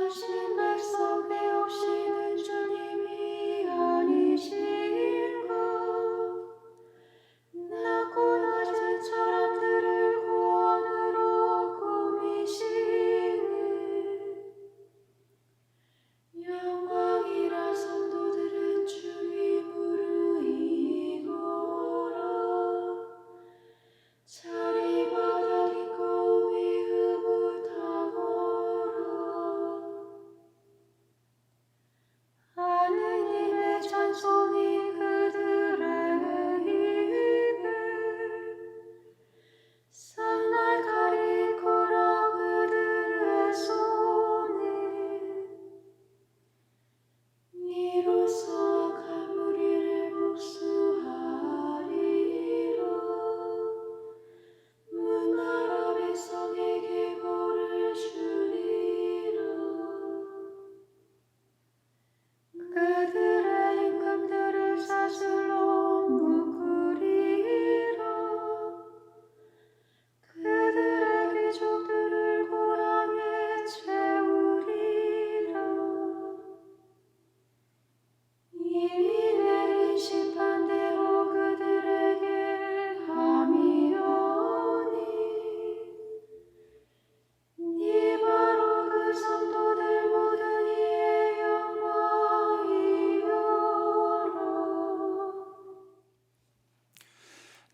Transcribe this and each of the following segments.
거룩하신 백성 배우시는 주님이 아니신가. 낮고 낮은 사람들을 구원으로 꾸미시는 영광이라 성도들은 주님 무르이고라. 자리마다 기꺼이 흐뭇하고라. 하느님의 찬송이 그들의 입에 산날 가리코라. 그들의 손에 이로써 가무리를 복수하리라. 문나라 백성에게 벌을 주리라. 그들의 임금들을 사슬로 묶으리라. 그들의 귀족들을 고랑에 채우리라. 이미 내린 심판대로 그들에게 함이오니 이 바로 그 성도들 모든 이의 영광이오라.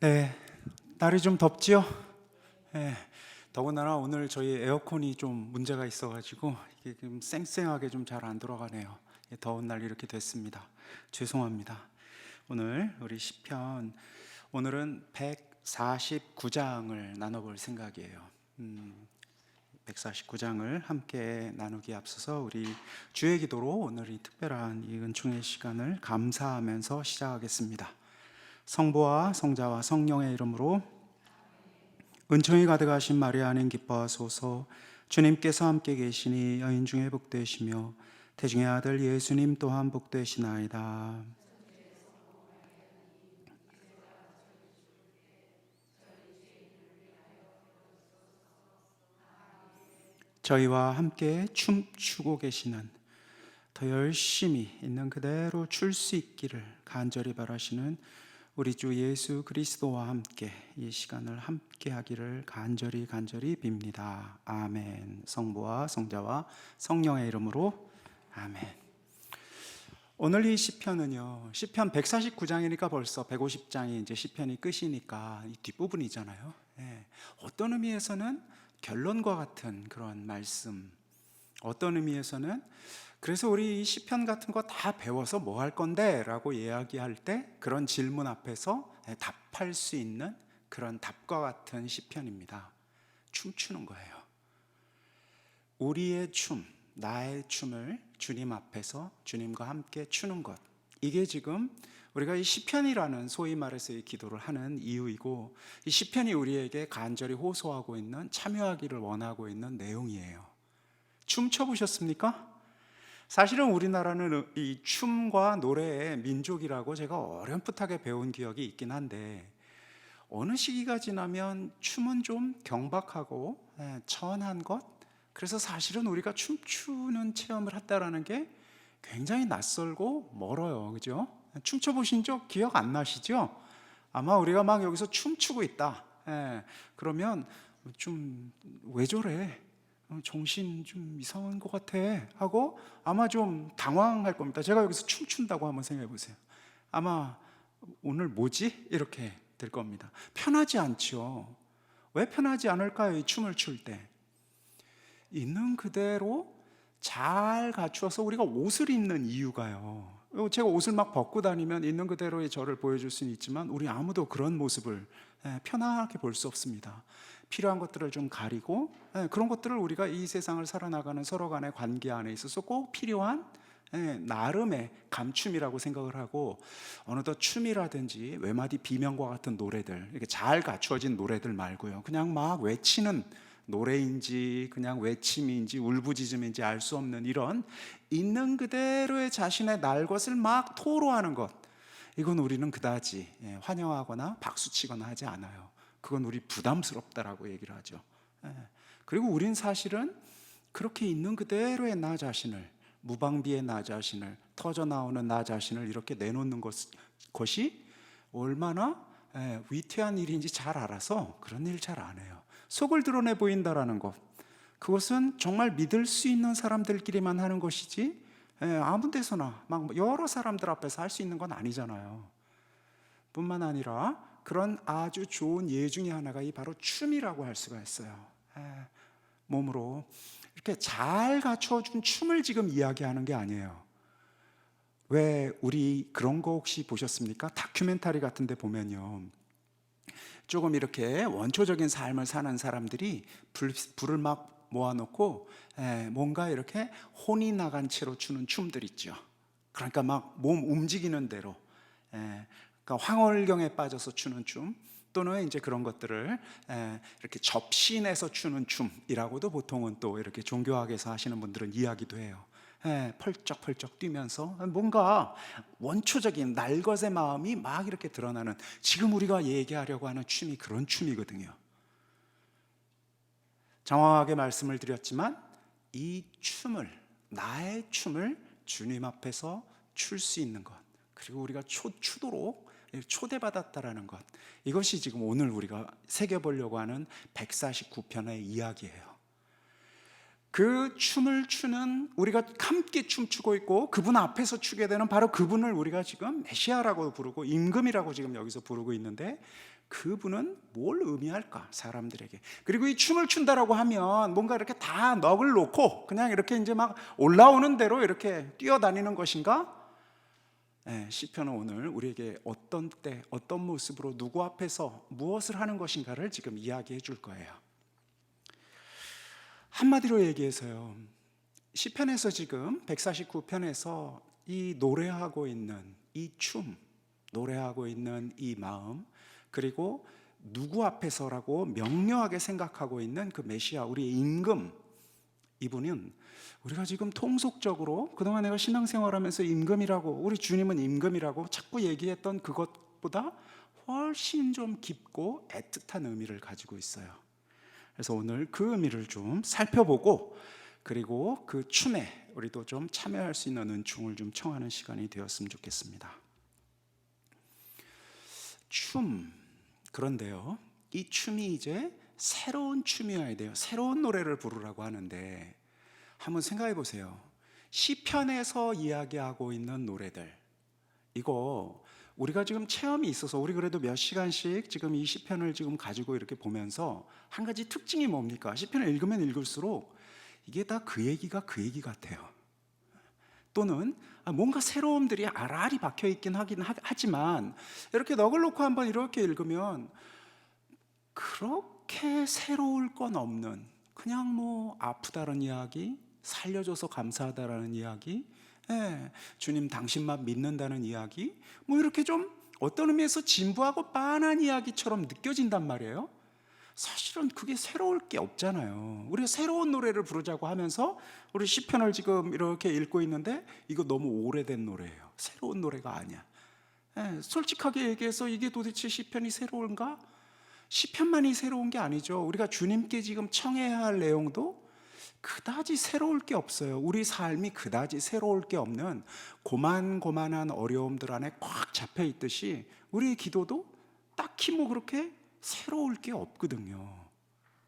네, 날이 좀 덥지요? 네, 더군다나 오늘 저희 에어컨이 좀 문제가 있어가지고 이게 좀 쌩쌩하게 좀 잘 안 돌아가네요. 더운 날 이렇게 됐습니다. 죄송합니다. 오늘 우리 시편, 오늘은 149장을 나눠볼 생각이에요. 149장을 함께 나누기에 앞서서 우리 주의 기도로 오늘 이 특별한 이 은총의 시간을 감사하면서 시작하겠습니다. 성부와 성자와 성령의 이름으로. 은총이 가득하신 마리아님 기뻐하소서. 주님께서 함께 계시니 여인 중에 복되시며 태중의 아들 예수님 또한 복되시나이다. 저희와 함께 춤추고 계시는, 더 열심히 있는 그대로 출 수 있기를 간절히 바라시는 우리 주 예수 그리스도와 함께 이 시간을 함께 하기를 간절히 빕니다. 아멘. 성부와 성자와 성령의 이름으로 아멘. 오늘 이 시편은요, 시편 149장이니까 벌써 150장이 이제 시편이 끝이니까 이 뒷부분이잖아요. 예. 어떤 의미에서는 결론과 같은 그런 말씀, 어떤 의미에서는 그래서 우리 이 시편 같은 거 다 배워서 뭐 할 건데? 라고 이야기할 때 그런 질문 앞에서 답할 수 있는 그런 답과 같은 시편입니다. 춤추는 거예요. 우리의 춤, 나의 춤을 주님 앞에서 주님과 함께 추는 것, 이게 지금 우리가 이 시편이라는 소위 말해서 이 기도를 하는 이유이고, 이 시편이 우리에게 간절히 호소하고 있는, 참여하기를 원하고 있는 내용이에요. 춤춰 보셨습니까? 사실은 우리나라는 이 춤과 노래의 민족이라고 제가 어렴풋하게 배운 기억이 있긴 한데, 어느 시기가 지나면 춤은 좀 경박하고 천한 것, 그래서 사실은 우리가 춤추는 체험을 했다라는 게 굉장히 낯설고 멀어요. 그죠? 춤춰 보신 적 기억 안 나시죠? 아마 우리가 막 여기서 춤추고 있다, 그러면 좀 왜 저래? 정신 좀 이상한 것 같아 하고 아마 좀 당황할 겁니다. 제가 여기서 춤춘다고 한번 생각해 보세요. 아마 오늘 뭐지? 이렇게 될 겁니다. 편하지 않죠. 왜 편하지 않을까요? 이 춤을 출 때 있는 그대로 잘 갖추어서 우리가 옷을 입는 이유가요, 제가 옷을 막 벗고 다니면 있는 그대로의 저를 보여줄 수는 있지만 우리 아무도 그런 모습을 편하게 볼 수 없습니다. 필요한 것들을 좀 가리고, 그런 것들을 우리가 이 세상을 살아나가는 서로 간의 관계 안에 있어서 꼭 필요한 나름의 감춤이라고 생각을 하고, 어느덧 춤이라든지 외마디 비명과 같은 노래들, 이렇게 잘 갖추어진 노래들 말고요, 그냥 막 외치는 노래인지 그냥 외침인지 울부짖음인지 알 수 없는 이런 있는 그대로의 자신의 날 것을 막 토로하는 것, 이건 우리는 그다지 환영하거나 박수치거나 하지 않아요. 그건 우리 부담스럽다라고 얘기를 하죠. 그리고 우린 사실은 그렇게 있는 그대로의 나 자신을, 무방비의 나 자신을, 터져 나오는 나 자신을 이렇게 내놓는 것이 얼마나 위태한 일인지 잘 알아서 그런 일 잘 안 해요. 속을 드러내 보인다라는 것, 그것은 정말 믿을 수 있는 사람들끼리만 하는 것이지 아무 데서나 막 여러 사람들 앞에서 할 수 있는 건 아니잖아요. 뿐만 아니라 그런 아주 좋은 예 중에 하나가 이 바로 춤이라고 할 수가 있어요. 몸으로 이렇게 잘 갖춰준 춤을 지금 이야기하는 게 아니에요. 왜 우리 그런 거 혹시 보셨습니까? 다큐멘터리 같은 데 보면요, 조금 이렇게 원초적인 삶을 사는 사람들이 불을 막 모아놓고 뭔가 이렇게 혼이 나간 채로 추는 춤들 있죠. 그러니까 막 몸 움직이는 대로, 그러니까 황홀경에 빠져서 추는 춤, 또는 이제 그런 것들을 이렇게 접신해서 추는 춤이라고도 보통은 또 이렇게 종교학에서 하시는 분들은 이야기도 해요. 펄쩍펄쩍 뛰면서 뭔가 원초적인 날것의 마음이 막 이렇게 드러나는, 지금 우리가 얘기하려고 하는 춤이 그런 춤이거든요. 장황하게 말씀을 드렸지만 이 춤을, 나의 춤을 주님 앞에서 출 수 있는 것, 그리고 우리가 추도록 초대받았다라는 것, 이것이 지금 오늘 우리가 새겨보려고 하는 149편의 이야기예요. 그 춤을 추는, 우리가 함께 춤추고 있고 그분 앞에서 추게 되는 바로 그분을 우리가 지금 메시아라고 부르고 임금이라고 지금 여기서 부르고 있는데, 그분은 뭘 의미할까 사람들에게. 그리고 이 춤을 춘다라고 하면 뭔가 이렇게 다 넋을 놓고 그냥 이렇게 이제 막 올라오는 대로 이렇게 뛰어다니는 것인가? 시편은 오늘 우리에게 어떤 때 어떤 모습으로 누구 앞에서 무엇을 하는 것인가를 지금 이야기해 줄 거예요. 한마디로 얘기해서요, 시편에서 지금 149편에서 이 노래하고 있는 이 춤, 노래하고 있는 이 마음, 그리고 누구 앞에서라고 명료하게 생각하고 있는 그 메시아, 우리의 임금, 이분은 우리가 지금 통속적으로 그동안 내가 신앙생활하면서 임금이라고, 우리 주님은 임금이라고 자꾸 얘기했던 그것보다 훨씬 좀 깊고 애틋한 의미를 가지고 있어요. 그래서 오늘 그 의미를 좀 살펴보고, 그리고 그 춤에 우리도 좀 참여할 수 있는 은총을 좀 청하는 시간이 되었으면 좋겠습니다. 춤, 그런데요, 이 춤이 이제 새로운 춤이어야 돼요. 새로운 노래를 부르라고 하는데, 한번 생각해 보세요. 시편에서 이야기하고 있는 노래들, 이거 우리가 지금 체험이 있어서 우리 그래도 몇 시간씩 지금 이 시편을 지금 가지고 이렇게 보면서 한 가지 특징이 뭡니까? 시편을 읽으면 읽을수록 이게 다 그 얘기가 그 얘기 같아요. 또는 뭔가 새로움들이 알알이 박혀 있긴 하지만 이렇게 넋을 놓고 한번 이렇게 읽으면 그렇게 새로울 건 없는, 그냥 뭐 아프다는 이야기, 살려줘서 감사하다라는 이야기, 주님 당신만 믿는다는 이야기, 뭐 이렇게 좀 어떤 의미에서 진부하고 빤한 이야기처럼 느껴진단 말이에요. 사실은 그게 새로울 게 없잖아요. 우리가 새로운 노래를 부르자고 하면서 우리 시편을 지금 이렇게 읽고 있는데 이거 너무 오래된 노래예요. 새로운 노래가 아니야. 솔직하게 얘기해서 이게 도대체 시편이 새로운가? 시편만이 새로운 게 아니죠. 우리가 주님께 지금 청해야 할 내용도 그다지 새로울 게 없어요. 우리 삶이 그다지 새로울 게 없는 고만고만한 어려움들 안에 꽉 잡혀 있듯이 우리의 기도도 딱히 뭐 그렇게 새로울 게 없거든요.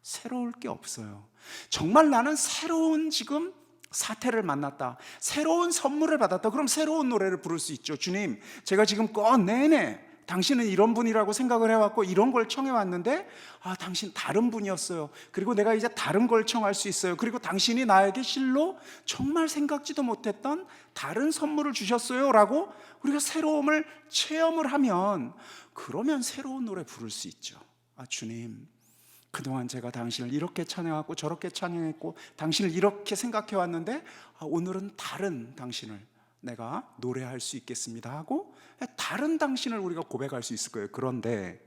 새로울 게 없어요. 정말 나는 새로운 지금 사태를 만났다, 새로운 선물을 받았다, 그럼 새로운 노래를 부를 수 있죠. 주님, 제가 지금 내내 당신은 이런 분이라고 생각을 해왔고 이런 걸 청해왔는데 당신 다른 분이었어요. 그리고 내가 이제 다른 걸 청할 수 있어요. 그리고 당신이 나에게 실로 정말 생각지도 못했던 다른 선물을 주셨어요 라고 우리가 새로움을 체험을 하면, 그러면 새로운 노래 부를 수 있죠. 주님, 그동안 제가 당신을 이렇게 찬양했고 저렇게 찬양했고 당신을 이렇게 생각해왔는데 오늘은 다른 당신을 내가 노래할 수 있겠습니다 하고 다른 당신을 우리가 고백할 수 있을 거예요. 그런데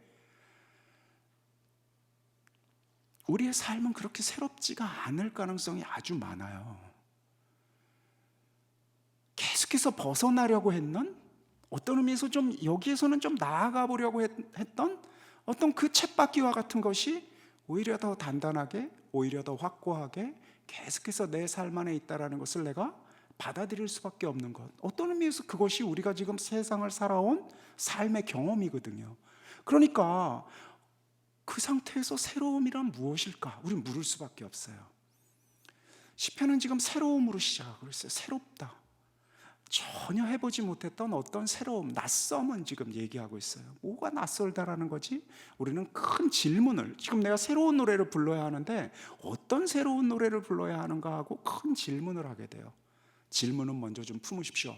우리의 삶은 그렇게 새롭지가 않을 가능성이 아주 많아요. 계속해서 벗어나려고 했는, 어떤 의미에서 좀 여기에서는 좀 나아가 보려고 했던 어떤 그 쳇바퀴와 같은 것이 오히려 더 단단하게, 오히려 더 확고하게 계속해서 내 삶 안에 있다라는 것을 내가 받아들일 수밖에 없는 것. 어떤 의미에서 그것이 우리가 지금 세상을 살아온 삶의 경험이거든요. 그러니까 그 상태에서 새로움이란 무엇일까? 우리 물을 수밖에 없어요. 시편은 지금 새로움으로 시작하고 있어요. 새롭다. 전혀 해보지 못했던 어떤 새로움, 낯섦은 지금 얘기하고 있어요. 뭐가 낯설다라는 거지? 우리는 큰 질문을, 지금 내가 새로운 노래를 불러야 하는데 어떤 새로운 노래를 불러야 하는가 하고 큰 질문을 하게 돼요. 질문은 먼저 좀 품으십시오.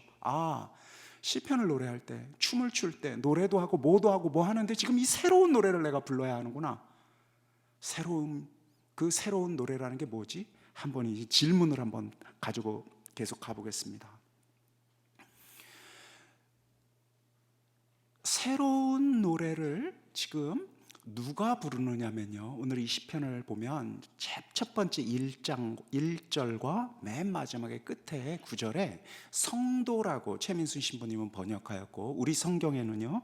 시편을 노래할 때, 춤을 출 때, 노래도 하고 뭐도 하고 뭐 하는데 지금 이 새로운 노래를 내가 불러야 하는구나. 그 새로운 노래라는 게 뭐지? 한번 이 질문을 한번 가지고 계속 가보겠습니다. 새로운 노래를 지금 누가 부르느냐면요, 오늘 이 시편을 보면 첫 번째 1절과 맨 마지막에 끝에 9절에 성도라고 최민순 신부님은 번역하였고, 우리 성경에는요,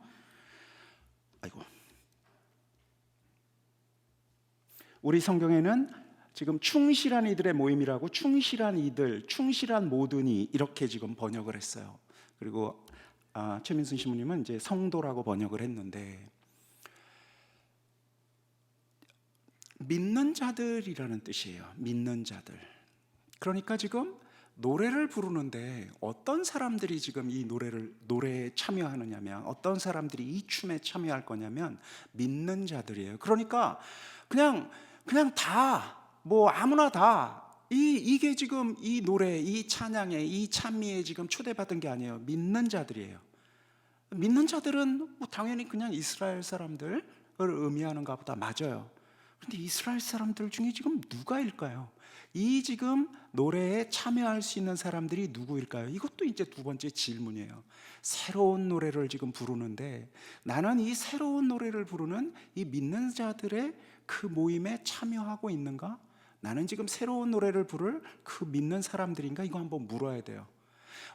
우리 성경에는 지금 충실한 이들의 모임이라고, 충실한 이들, 충실한 모든이 이렇게 지금 번역을 했어요. 그리고 최민순 신부님은 이제 성도라고 번역을 했는데, 믿는 자들이라는 뜻이에요. 믿는 자들. 그러니까 지금 노래를 부르는데 어떤 사람들이 지금 이 노래에 참여하느냐면, 어떤 사람들이 이 춤에 참여할 거냐면 믿는 자들이에요. 그러니까 그냥 다, 뭐 아무나 다 이게 지금 이 노래, 이 찬양에, 이 찬미에 지금 초대받은 게 아니에요. 믿는 자들이에요. 믿는 자들은 뭐 당연히 그냥 이스라엘 사람들을 의미하는가 보다. 맞아요. 그런데 이스라엘 사람들 중에 지금 누가일까요? 이 지금 노래에 참여할 수 있는 사람들이 누구일까요? 이것도 이제 두 번째 질문이에요. 새로운 노래를 지금 부르는데, 나는 이 새로운 노래를 부르는 이 믿는 자들의 그 모임에 참여하고 있는가? 나는 지금 새로운 노래를 부를 그 믿는 사람들인가? 이거 한번 물어야 돼요.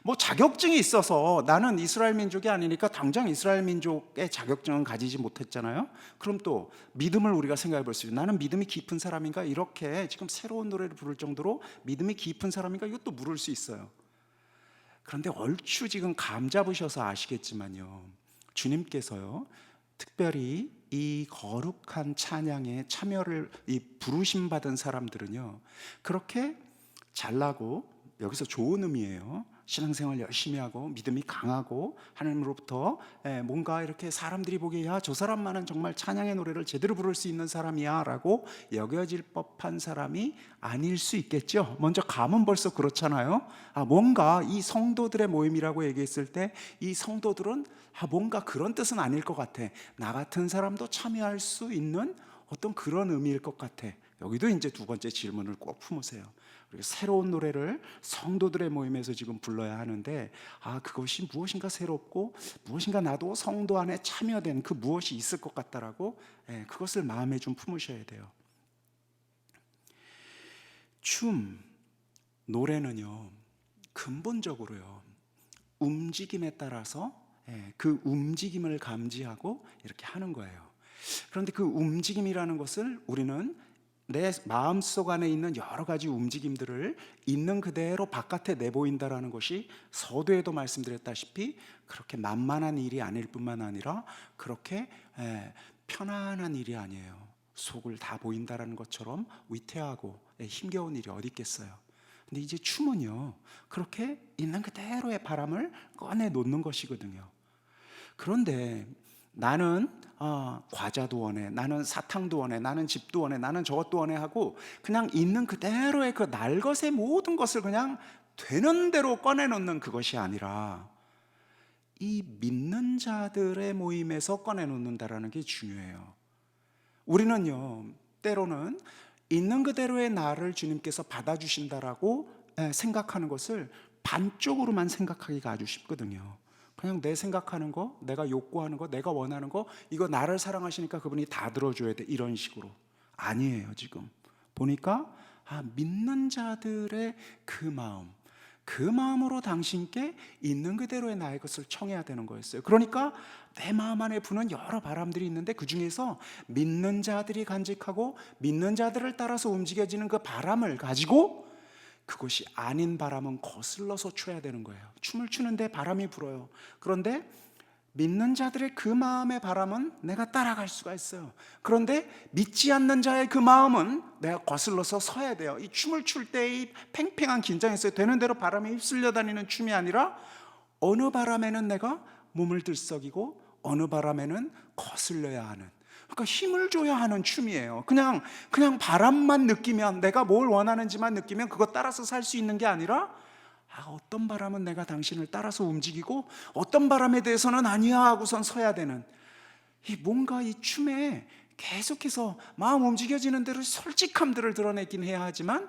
뭐 자격증이 있어서 나는 이스라엘 민족이 아니니까 당장 이스라엘 민족의 자격증은 가지지 못했잖아요. 그럼 또 믿음을 우리가 생각해 볼 수 있어요. 나는 믿음이 깊은 사람인가? 이렇게 지금 새로운 노래를 부를 정도로 믿음이 깊은 사람인가? 이것도 물을 수 있어요. 그런데 얼추 지금 감 잡으셔서 아시겠지만요, 주님께서요, 특별히 이 거룩한 찬양에 참여를, 이 부르심 받은 사람들은요, 그렇게 잘나고, 여기서 좋은 의미예요, 신앙생활 열심히 하고 믿음이 강하고 하나님으로부터 뭔가 이렇게 사람들이 보기에, 야, 저 사람만은 정말 찬양의 노래를 제대로 부를 수 있는 사람이야 라고 여겨질 법한 사람이 아닐 수 있겠죠. 먼저 감은 벌써 그렇잖아요. 뭔가 이 성도들의 모임이라고 얘기했을 때 이 성도들은 뭔가 그런 뜻은 아닐 것 같아. 나 같은 사람도 참여할 수 있는 어떤 그런 의미일 것 같아. 여기도 이제 두 번째 질문을 꼭 품으세요. 새로운 노래를 성도들의 모임에서 지금 불러야 하는데, 그것이 무엇인가 새롭고 무엇인가 나도 성도 안에 참여된 그 무엇이 있을 것 같다라고, 그것을 마음에 좀 품으셔야 돼요. 춤, 노래는요, 근본적으로요, 움직임에 따라서 그 움직임을 감지하고 이렇게 하는 거예요. 그런데 그 움직임이라는 것을 우리는 내 마음속 안에 있는 여러 가지 움직임들을 있는 그대로 바깥에 내보인다라는 것이 서두에도 말씀드렸다시피 그렇게 만만한 일이 아닐 뿐만 아니라 그렇게 편안한 일이 아니에요. 속을 다 보인다라는 것처럼 위태하고 힘겨운 일이 어디 있겠어요. 근데 이제 춤은요, 그렇게 있는 그대로의 바람을 꺼내 놓는 것이거든요. 그런데 나는 과자도 원해, 나는 사탕도 원해, 나는 집도 원해, 나는 저것도 원해 하고 그냥 있는 그대로의 그 날것의 모든 것을 그냥 되는 대로 꺼내놓는 그것이 아니라 이 믿는 자들의 모임에서 꺼내놓는다라는 게 중요해요. 우리는요, 때로는 있는 그대로의 나를 주님께서 받아주신다라고 생각하는 것을 반쪽으로만 생각하기가 아주 쉽거든요. 그냥 내 생각하는 거, 내가 욕구하는 거, 내가 원하는 거, 이거 나를 사랑하시니까 그분이 다 들어줘야 돼, 이런 식으로. 아니에요. 지금 보니까 믿는 자들의 그 마음, 그 마음으로 당신께 있는 그대로의 나의 것을 청해야 되는 거였어요. 그러니까 내 마음 안에 부는 여러 바람들이 있는데 그 중에서 믿는 자들이 간직하고 믿는 자들을 따라서 움직여지는 그 바람을 가지고 그것이 아닌 바람은 거슬러서 춰야 되는 거예요. 춤을 추는데 바람이 불어요. 그런데 믿는 자들의 그 마음의 바람은 내가 따라갈 수가 있어요. 그런데 믿지 않는 자의 그 마음은 내가 거슬러서 서야 돼요. 이 춤을 출 때의 팽팽한 긴장에서 되는 대로 바람에 휩쓸려 다니는 춤이 아니라 어느 바람에는 내가 몸을 들썩이고 어느 바람에는 거슬려야 하는, 그러니까 힘을 줘야 하는 춤이에요. 그냥 바람만 느끼면, 내가 뭘 원하는지만 느끼면 그것 따라서 살 수 있는 게 아니라, 어떤 바람은 내가 당신을 따라서 움직이고 어떤 바람에 대해서는 아니야 하고선 서야 되는, 뭔가 이 춤에 계속해서 마음 움직여지는 대로 솔직함들을 드러내긴 해야 하지만,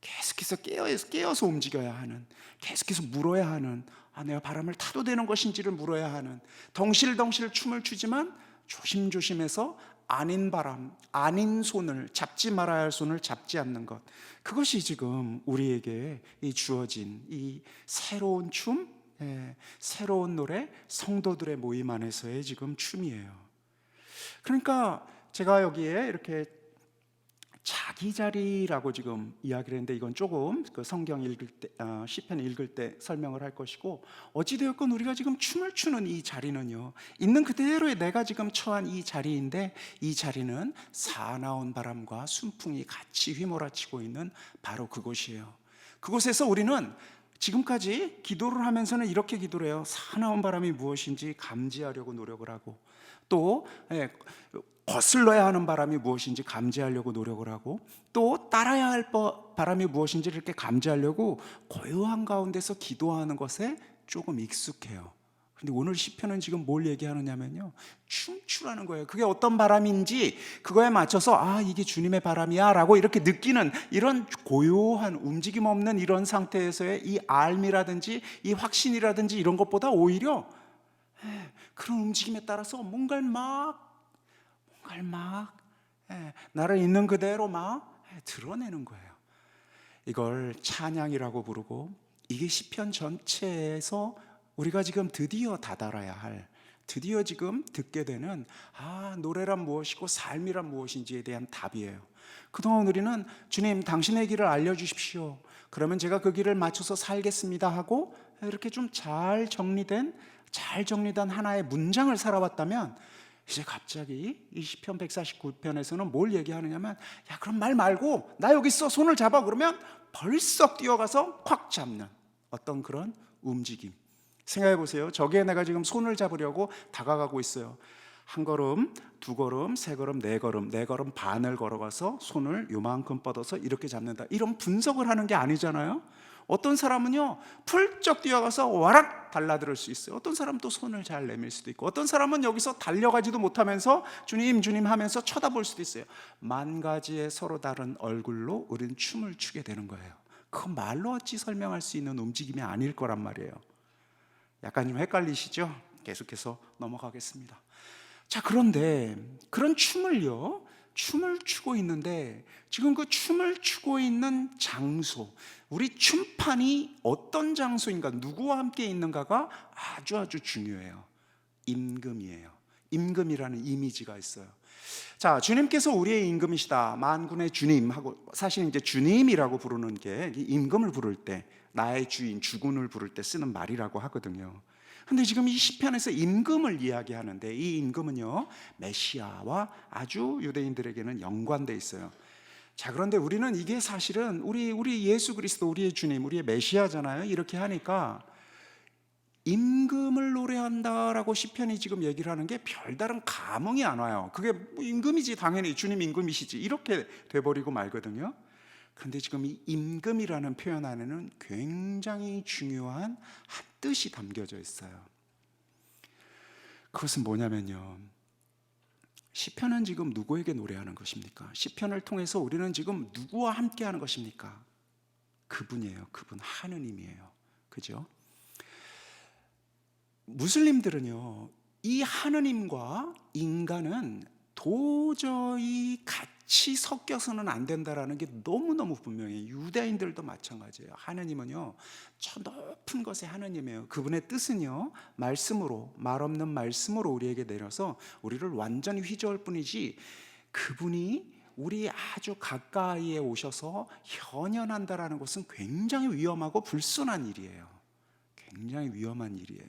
계속해서 깨어서 움직여야 하는, 계속해서 물어야 하는, 내가 바람을 타도 되는 것인지를 물어야 하는, 덩실덩실 춤을 추지만 조심조심해서 아닌 바람, 아닌 손을, 잡지 말아야 할 손을 잡지 않는 것, 그것이 지금 우리에게 주어진 이 새로운 춤, 새로운 노래, 성도들의 모임 안에서의 지금 춤이에요. 그러니까 제가 여기에 이렇게 자기 자리라고 지금 이야기를 했는데, 이건 조금 그 성경 읽을 때, 시편 읽을 때 설명을 할 것이고, 어찌되었건 우리가 지금 춤을 추는 이 자리는요, 있는 그대로의 내가 지금 처한 이 자리인데, 이 자리는 사나운 바람과 순풍이 같이 휘몰아치고 있는 바로 그곳이에요. 그곳에서 우리는 지금까지 기도를 하면서는 이렇게 기도를 해요. 사나운 바람이 무엇인지 감지하려고 노력을 하고, 또 거슬러야 하는 바람이 무엇인지 감지하려고 노력을 하고, 또 따라야 할 바람이 무엇인지 이렇게 감지하려고 고요한 가운데서 기도하는 것에 조금 익숙해요. 근데 오늘 시편은 지금 뭘 얘기하느냐면요, 춤추라는 거예요. 그게 어떤 바람인지 그거에 맞춰서 이게 주님의 바람이야 라고 이렇게 느끼는, 이런 고요한 움직임 없는 이런 상태에서의 이 알미라든지 이 확신이라든지 이런 것보다 오히려 그런 움직임에 따라서 뭔가를 막 나를 있는 그대로 막 드러내는 거예요. 이걸 찬양이라고 부르고, 이게 시편 전체에서 우리가 지금 드디어 다다라야 할, 드디어 지금 듣게 되는 노래란 무엇이고 삶이란 무엇인지에 대한 답이에요. 그동안 우리는 주님 당신의 길을 알려주십시오, 그러면 제가 그 길을 맞춰서 살겠습니다 하고 이렇게 좀 잘 정리된 하나의 문장을 살아왔다면, 이제 갑자기 이 시편 149편에서는 뭘 얘기하느냐면, 그럼 말 말고 나 여기 있어, 손을 잡아, 그러면 벌썩 뛰어가서 콱 잡는 어떤 그런 움직임. 생각해 보세요. 저기에 내가 지금 손을 잡으려고 다가가고 있어요. 한 걸음, 두 걸음, 세 걸음, 네 걸음 반을 걸어가서 손을 요만큼 뻗어서 이렇게 잡는다, 이런 분석을 하는 게 아니잖아요. 어떤 사람은요 훌쩍 뛰어가서 와락 달라들 수 있어요. 어떤 사람은 또 손을 잘 내밀 수도 있고, 어떤 사람은 여기서 달려가지도 못하면서 주님 주님 하면서 쳐다볼 수도 있어요. 만 가지의 서로 다른 얼굴로 우리는 춤을 추게 되는 거예요. 그건 말로 어찌 설명할 수 있는 움직임이 아닐 거란 말이에요. 약간 좀 헷갈리시죠? 계속해서 넘어가겠습니다. 자, 그런데 그런 춤을 추고 있는데, 지금 그 춤을 추고 있는 장소, 우리 춤판이 어떤 장소인가, 누구와 함께 있는가가 아주 중요해요. 임금이에요. 임금이라는 이미지가 있어요. 자, 주님께서 우리의 임금이시다, 만군의 주님 하고, 사실 이제 주님이라고 부르는 게 임금을 부를 때, 나의 주인, 주군을 부를 때 쓰는 말이라고 하거든요. 근데 지금 이 시편에서 임금을 이야기하는데, 이 임금은요 메시아와 아주 유대인들에게는 연관돼 있어요. 자, 그런데 우리는 이게 사실은 우리 예수 그리스도, 우리의 주님, 우리의 메시아잖아요. 이렇게 하니까 임금을 노래한다라고 시편이 지금 얘기를 하는 게 별다른 감흥이 안 와요. 그게 임금이지, 당연히 주님 임금이시지, 이렇게 돼버리고 말거든요. 그런데 지금 이 임금이라는 표현 안에는 굉장히 중요한 한 뜻이 담겨져 있어요. 그것은 뭐냐면요, 시편은 지금 누구에게 노래하는 것입니까? 시편을 통해서 우리는 지금 누구와 함께 하는 것입니까? 그분이에요. 그분, 하느님이에요. 그죠? 무슬림들은요, 이 하느님과 인간은 도저히 같이 섞여서는 안 된다라는 게 너무너무 분명해요. 유대인들도 마찬가지예요. 하느님은요 저 높은 것의 하느님이에요. 그분의 뜻은요 말씀으로, 말없는 말씀으로 우리에게 내려서 우리를 완전히 휘저을 뿐이지, 그분이 우리 아주 가까이에 오셔서 현현한다라는 것은 굉장히 위험하고 불순한 일이에요. 굉장히 위험한 일이에요.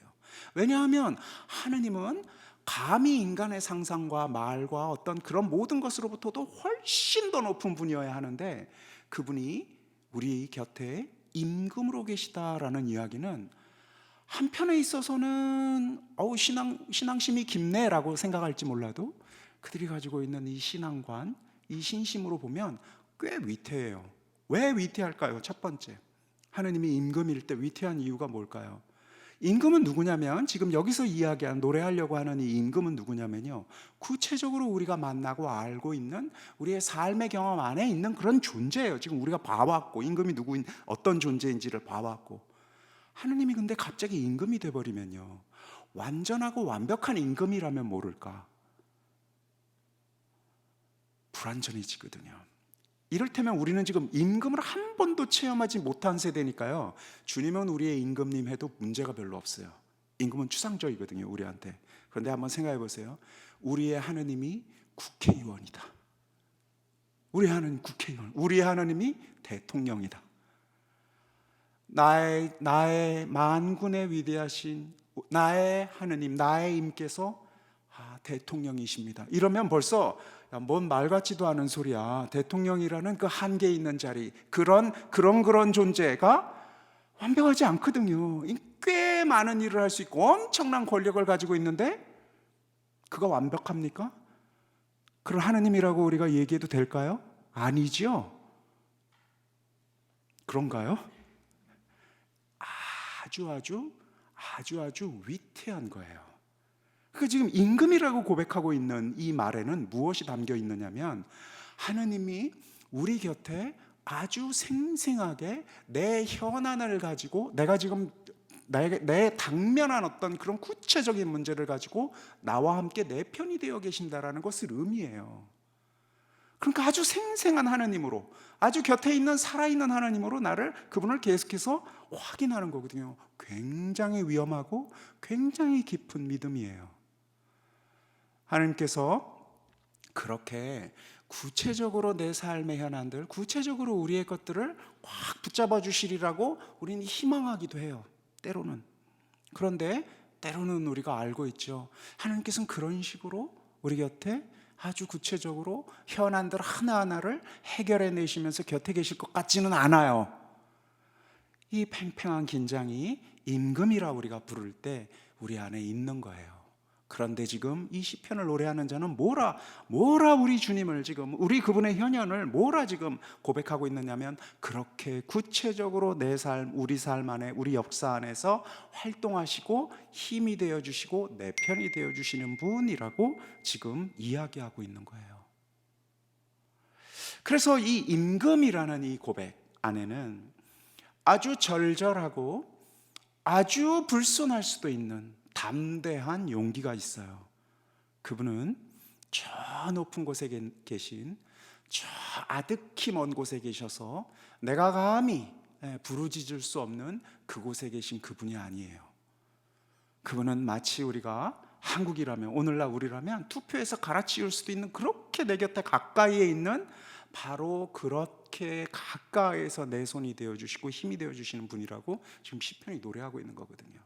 왜냐하면 하느님은 감히 인간의 상상과 말과 어떤 그런 모든 것으로부터도 훨씬 더 높은 분이어야 하는데, 그분이 우리 곁에 임금으로 계시다라는 이야기는 한편에 있어서는 신앙심이 깊네라고 생각할지 몰라도, 그들이 가지고 있는 이 신앙관, 이 신심으로 보면 꽤 위태해요. 왜 위태할까요? 첫 번째, 하느님이 임금일 때 위태한 이유가 뭘까요? 임금은 누구냐면, 지금 여기서 이야기한, 노래하려고 하는 이 임금은 누구냐면요, 구체적으로 우리가 만나고 알고 있는 우리의 삶의 경험 안에 있는 그런 존재예요. 지금 우리가 봐왔고, 임금이 어떤 존재인지를 봐왔고. 하느님이 근데 갑자기 임금이 돼버리면요, 완전하고 완벽한 임금이라면 모를까, 불완전해지거든요. 이를테면 우리는 지금 임금을 한 번도 체험하지 못한 세대니까요, 주님은 우리의 임금님 해도 문제가 별로 없어요. 임금은 추상적이거든요, 우리한테. 그런데 한번 생각해 보세요. 우리의 하느님이 국회의원이다. 우리의 하느님 국회의원, 우리의 하느님이 대통령이다. 나의 만군의 위대하신 나의 하느님, 나의 임께서 대통령이십니다. 이러면 벌써 뭔 말 같지도 않은 소리야. 대통령이라는 그 한계 있는 자리, 그런 존재가 완벽하지 않거든요. 꽤 많은 일을 할 수 있고 엄청난 권력을 가지고 있는데 그가 완벽합니까? 그런 하느님이라고 우리가 얘기해도 될까요? 아니죠. 그런가요? 아주 위태한 거예요. 그 지금 임금이라고 고백하고 있는 이 말에는 무엇이 담겨 있느냐면, 하느님이 우리 곁에 아주 생생하게 내 현안을 가지고, 내가 지금 내 당면한 어떤 그런 구체적인 문제를 가지고 나와 함께 내 편이 되어 계신다라는 것을 의미해요. 그러니까 아주 생생한 하느님으로, 아주 곁에 있는 살아있는 하느님으로 그분을 계속해서 확인하는 거거든요. 굉장히 위험하고 굉장히 깊은 믿음이에요. 하나님께서 그렇게 구체적으로 내 삶의 현안들, 구체적으로 우리의 것들을 확 붙잡아 주시리라고 우리는 희망하기도 해요, 때로는. 그런데 때로는 우리가 알고 있죠, 하나님께서는 그런 식으로 우리 곁에 아주 구체적으로 현안들 하나하나를 해결해 내시면서 곁에 계실 것 같지는 않아요. 이 팽팽한 긴장이 임금이라 우리가 부를 때 우리 안에 있는 거예요. 그런데 지금 이 시편을 노래하는 자는 뭐라 우리 주님을 지금, 우리 그분의 현현을 뭐라 지금 고백하고 있느냐면, 그렇게 구체적으로 내 삶, 우리 삶 안에, 우리 역사 안에서 활동하시고 힘이 되어주시고 내 편이 되어주시는 분이라고 지금 이야기하고 있는 거예요. 그래서 이 임금이라는 이 고백 안에는 아주 절절하고 아주 불순할 수도 있는 담대한 용기가 있어요. 그분은 저 높은 곳에 계신, 저 아득히 먼 곳에 계셔서 내가 감히 부르짖을 수 없는 그곳에 계신 그분이 아니에요. 그분은 마치 우리가 한국이라면, 오늘날 우리라면 투표에서 갈아치울 수도 있는, 그렇게 내 곁에 가까이에 있는, 바로 그렇게 가까이에서 내 손이 되어주시고 힘이 되어주시는 분이라고 지금 시편이 노래하고 있는 거거든요.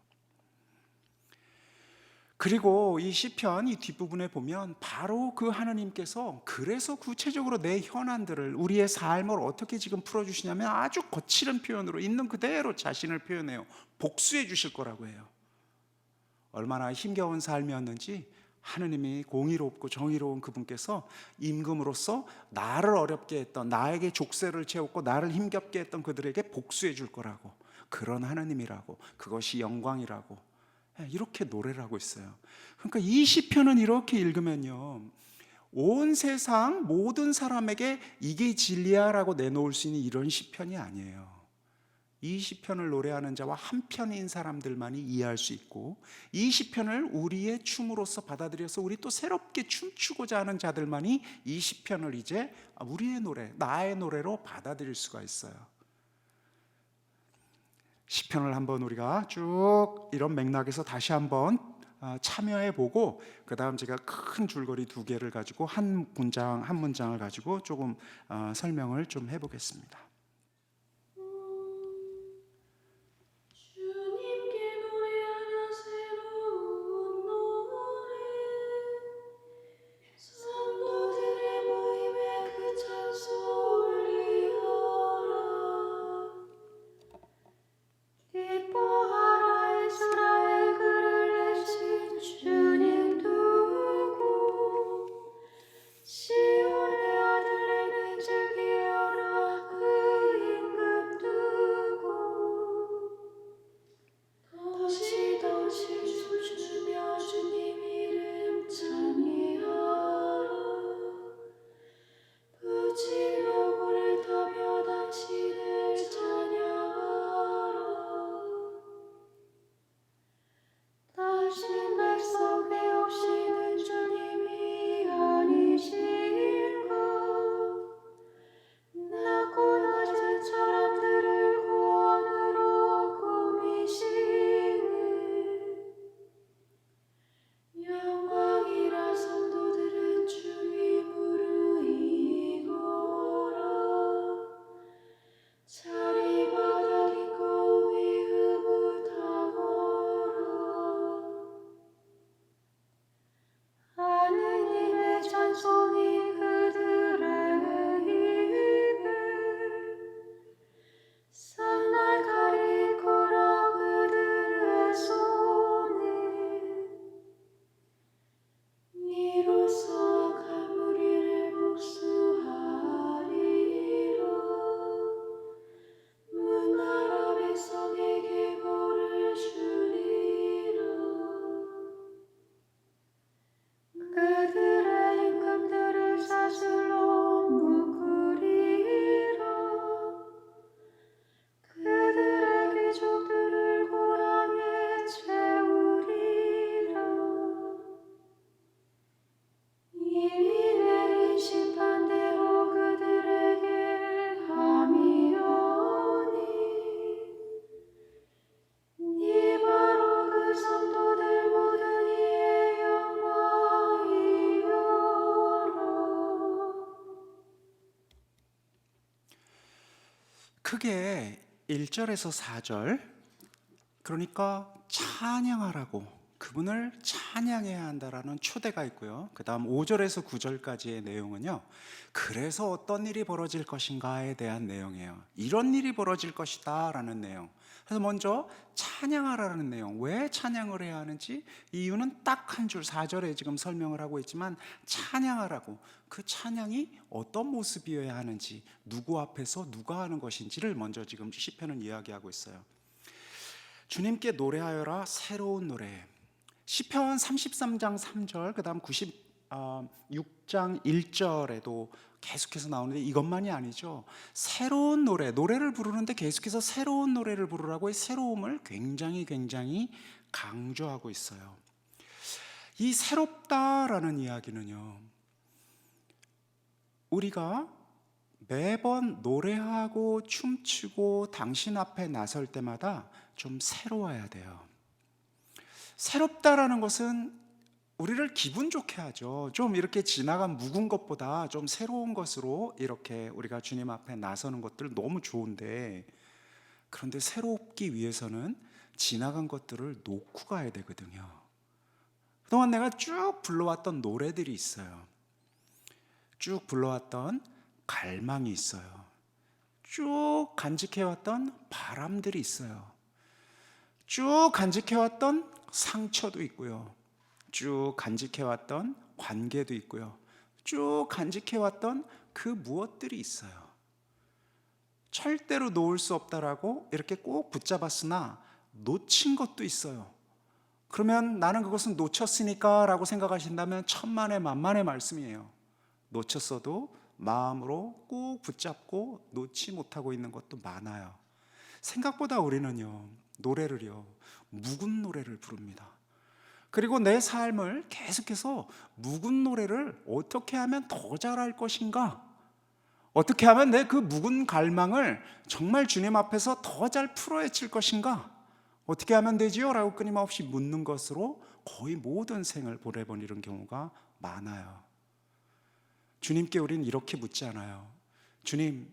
그리고 이 시편 이 뒷부분에 보면 바로 그 하나님께서 그래서 구체적으로 내 현안들을, 우리의 삶을 어떻게 지금 풀어주시냐면, 아주 거칠은 표현으로 있는 그대로 자신을 표현해요. 복수해 주실 거라고 해요. 얼마나 힘겨운 삶이었는지 하느님이 공의롭고 정의로운 그분께서 임금으로서 나를 어렵게 했던, 나에게 족쇄를 채웠고 나를 힘겹게 했던 그들에게 복수해 줄 거라고, 그런 하느님이라고, 그것이 영광이라고 이렇게 노래를 하고 있어요. 그러니까 이 시편은 이렇게 읽으면요, 온 세상 모든 사람에게 이게 진리야라고 내놓을 수 있는 이런 시편이 아니에요. 이 시편을 노래하는 자와 한편인 사람들만이 이해할 수 있고, 이 시편을 우리의 춤으로서 받아들여서 우리 또 새롭게 춤추고자 하는 자들만이 이 시편을 이제 우리의 노래, 나의 노래로 받아들일 수가 있어요. 시편을 한번 우리가 쭉 이런 맥락에서 다시 한번 참여해보고 그 다음 제가 큰 줄거리 2개를 가지고 한 문장을 가지고 조금 설명을 좀 해보겠습니다. 주님께 노래하는 새로운 노래 성도들의 모임에 그 찬송 올리어라 기뻐하라 이스라엘 그를 내신 주님 두고 시온의 아들에는 즐기어라 그 임금 두고 다시 춤추며 주님 이름 찬미하라 부지며 고를 타며 당신을 찬양하라 당신 백성 배우시는 주님이 아니신가 낮고 낮은 사람들을 구원으로 꾸미시네 영광이라 성도들은 주의 부르이거라 자리마다 기꺼이 흐뭇하거라 하느님의 찬송이 그들의 입에 산날 가리거라 그들의 손에 이로써 가무리를 복수하리라 문나라 백성에게 벌을 주리라 그들의 임금들을 사슬로 묶으리라 그들의 귀족들을 고랑에 채우리라 이미 내린 심판대로 그들에게 함이오니 이 바로 그 성도들 모든 이의 영광이오라 크게 1절에서 4절, 그러니까 찬양하라고, 그분을 찬양해야 한다라는 초대가 있고요. 그 다음 5절에서 9절까지의 내용은요, 그래서 어떤 일이 벌어질 것인가에 대한 내용이에요. 이런 일이 벌어질 것이다 라는 내용. 그래서 먼저 찬양하라는 내용, 왜 찬양을 해야 하는지 이유는 딱 한 줄 4절에 지금 설명을 하고 있지만, 찬양하라고, 그 찬양이 어떤 모습이어야 하는지, 누구 앞에서 누가 하는 것인지를 먼저 지금 시편은 이야기하고 있어요. 주님께 노래하여라 새로운 노래. 시편 33장 3절, 그 다음 96장 1절에도 계속해서 나오는데 이것만이 아니죠. 새로운 노래를 부르는데 계속해서 새로운 노래를 부르라고 새로움을 굉장히 강조하고 있어요. 이 새롭다라는 이야기는요, 우리가 매번 노래하고 춤추고 당신 앞에 나설 때마다 좀 새로워야 돼요. 새롭다라는 것은 우리를 기분 좋게 하죠. 좀 이렇게 지나간 묵은 것보다 좀 새로운 것으로 이렇게 우리가 주님 앞에 나서는 것들 너무 좋은데, 그런데 새롭기 위해서는 지나간 것들을 놓고 가야 되거든요. 그동안 내가 쭉 불러왔던 노래들이 있어요. 쭉 불러왔던 갈망이 있어요. 쭉 간직해왔던 바람들이 있어요. 쭉 간직해왔던 상처도 있고요. 쭉 간직해왔던 관계도 있고요. 쭉 간직해왔던 그 무엇들이 있어요. 절대로 놓을 수 없다라고 이렇게 꼭 붙잡았으나 놓친 것도 있어요. 그러면 나는 그것은 놓쳤으니까 라고 생각하신다면 천만의 만만의 말씀이에요. 놓쳤어도 마음으로 꼭 붙잡고 놓지 못하고 있는 것도 많아요. 생각보다 우리는요, 노래를요, 묵은 노래를 부릅니다. 그리고 내 삶을 계속해서 묵은 노래를 어떻게 하면 더 잘할 것인가, 어떻게 하면 내 그 묵은 갈망을 정말 주님 앞에서 더 잘 풀어헤칠 것인가, 어떻게 하면 되지요? 라고 끊임없이 묻는 것으로 거의 모든 생을 보내버리는 경우가 많아요. 주님께 우리는 이렇게 묻지 않아요. 주님,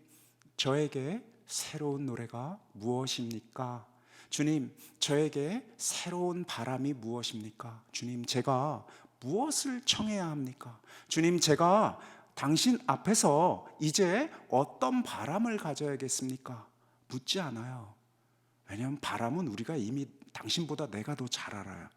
저에게 새로운 노래가 무엇입니까? 주님, 저에게 새로운 바람이 무엇입니까? 주님, 제가 무엇을 청해야 합니까? 주님, 제가 당신 앞에서 이제 어떤 바람을 가져야겠습니까? 묻지 않아요. 왜냐하면 바람은 우리가 이미 당신보다 내가 더 잘 알아요.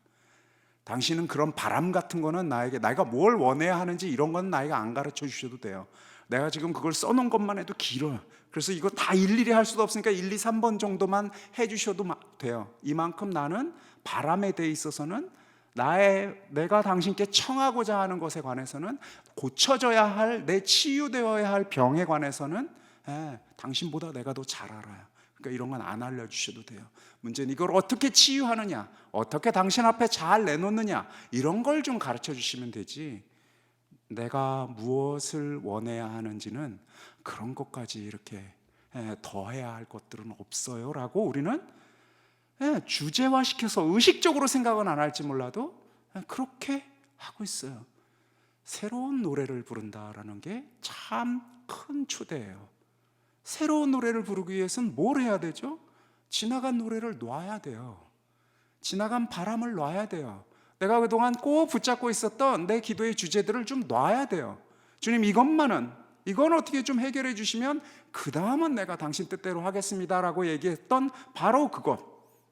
당신은 그런 바람 같은 거는 나에게, 내가 뭘 원해야 하는지 이런 건 나에게 안 가르쳐 주셔도 돼요. 내가 지금 그걸 써놓은 것만 해도 길어요. 그래서 이거 다 일일이 할 수도 없으니까 1, 2, 3번 정도만 해주셔도 돼요. 이만큼 나는 바람에 대해 있어서는 내가 당신께 청하고자 하는 것에 관해서는, 고쳐져야 할, 내 치유되어야 할 병에 관해서는 당신보다 내가 더 잘 알아요. 그러니까 이런 건 안 알려주셔도 돼요. 문제는 이걸 어떻게 치유하느냐, 어떻게 당신 앞에 잘 내놓느냐, 이런 걸 좀 가르쳐 주시면 되지, 내가 무엇을 원해야 하는지는 그런 것까지 이렇게 더해야 할 것들은 없어요 라고 우리는 주제화시켜서 의식적으로 생각은 안 할지 몰라도 그렇게 하고 있어요. 새로운 노래를 부른다라는 게 참 큰 추대예요. 새로운 노래를 부르기 위해서는 뭘 해야 되죠? 지나간 노래를 놔야 돼요. 지나간 바람을 놔야 돼요. 내가 그동안 꼭 붙잡고 있었던 내 기도의 주제들을 좀 놔야 돼요. 주님, 이건 어떻게 좀 해결해 주시면 그 다음은 내가 당신 뜻대로 하겠습니다 라고 얘기했던 바로 그것,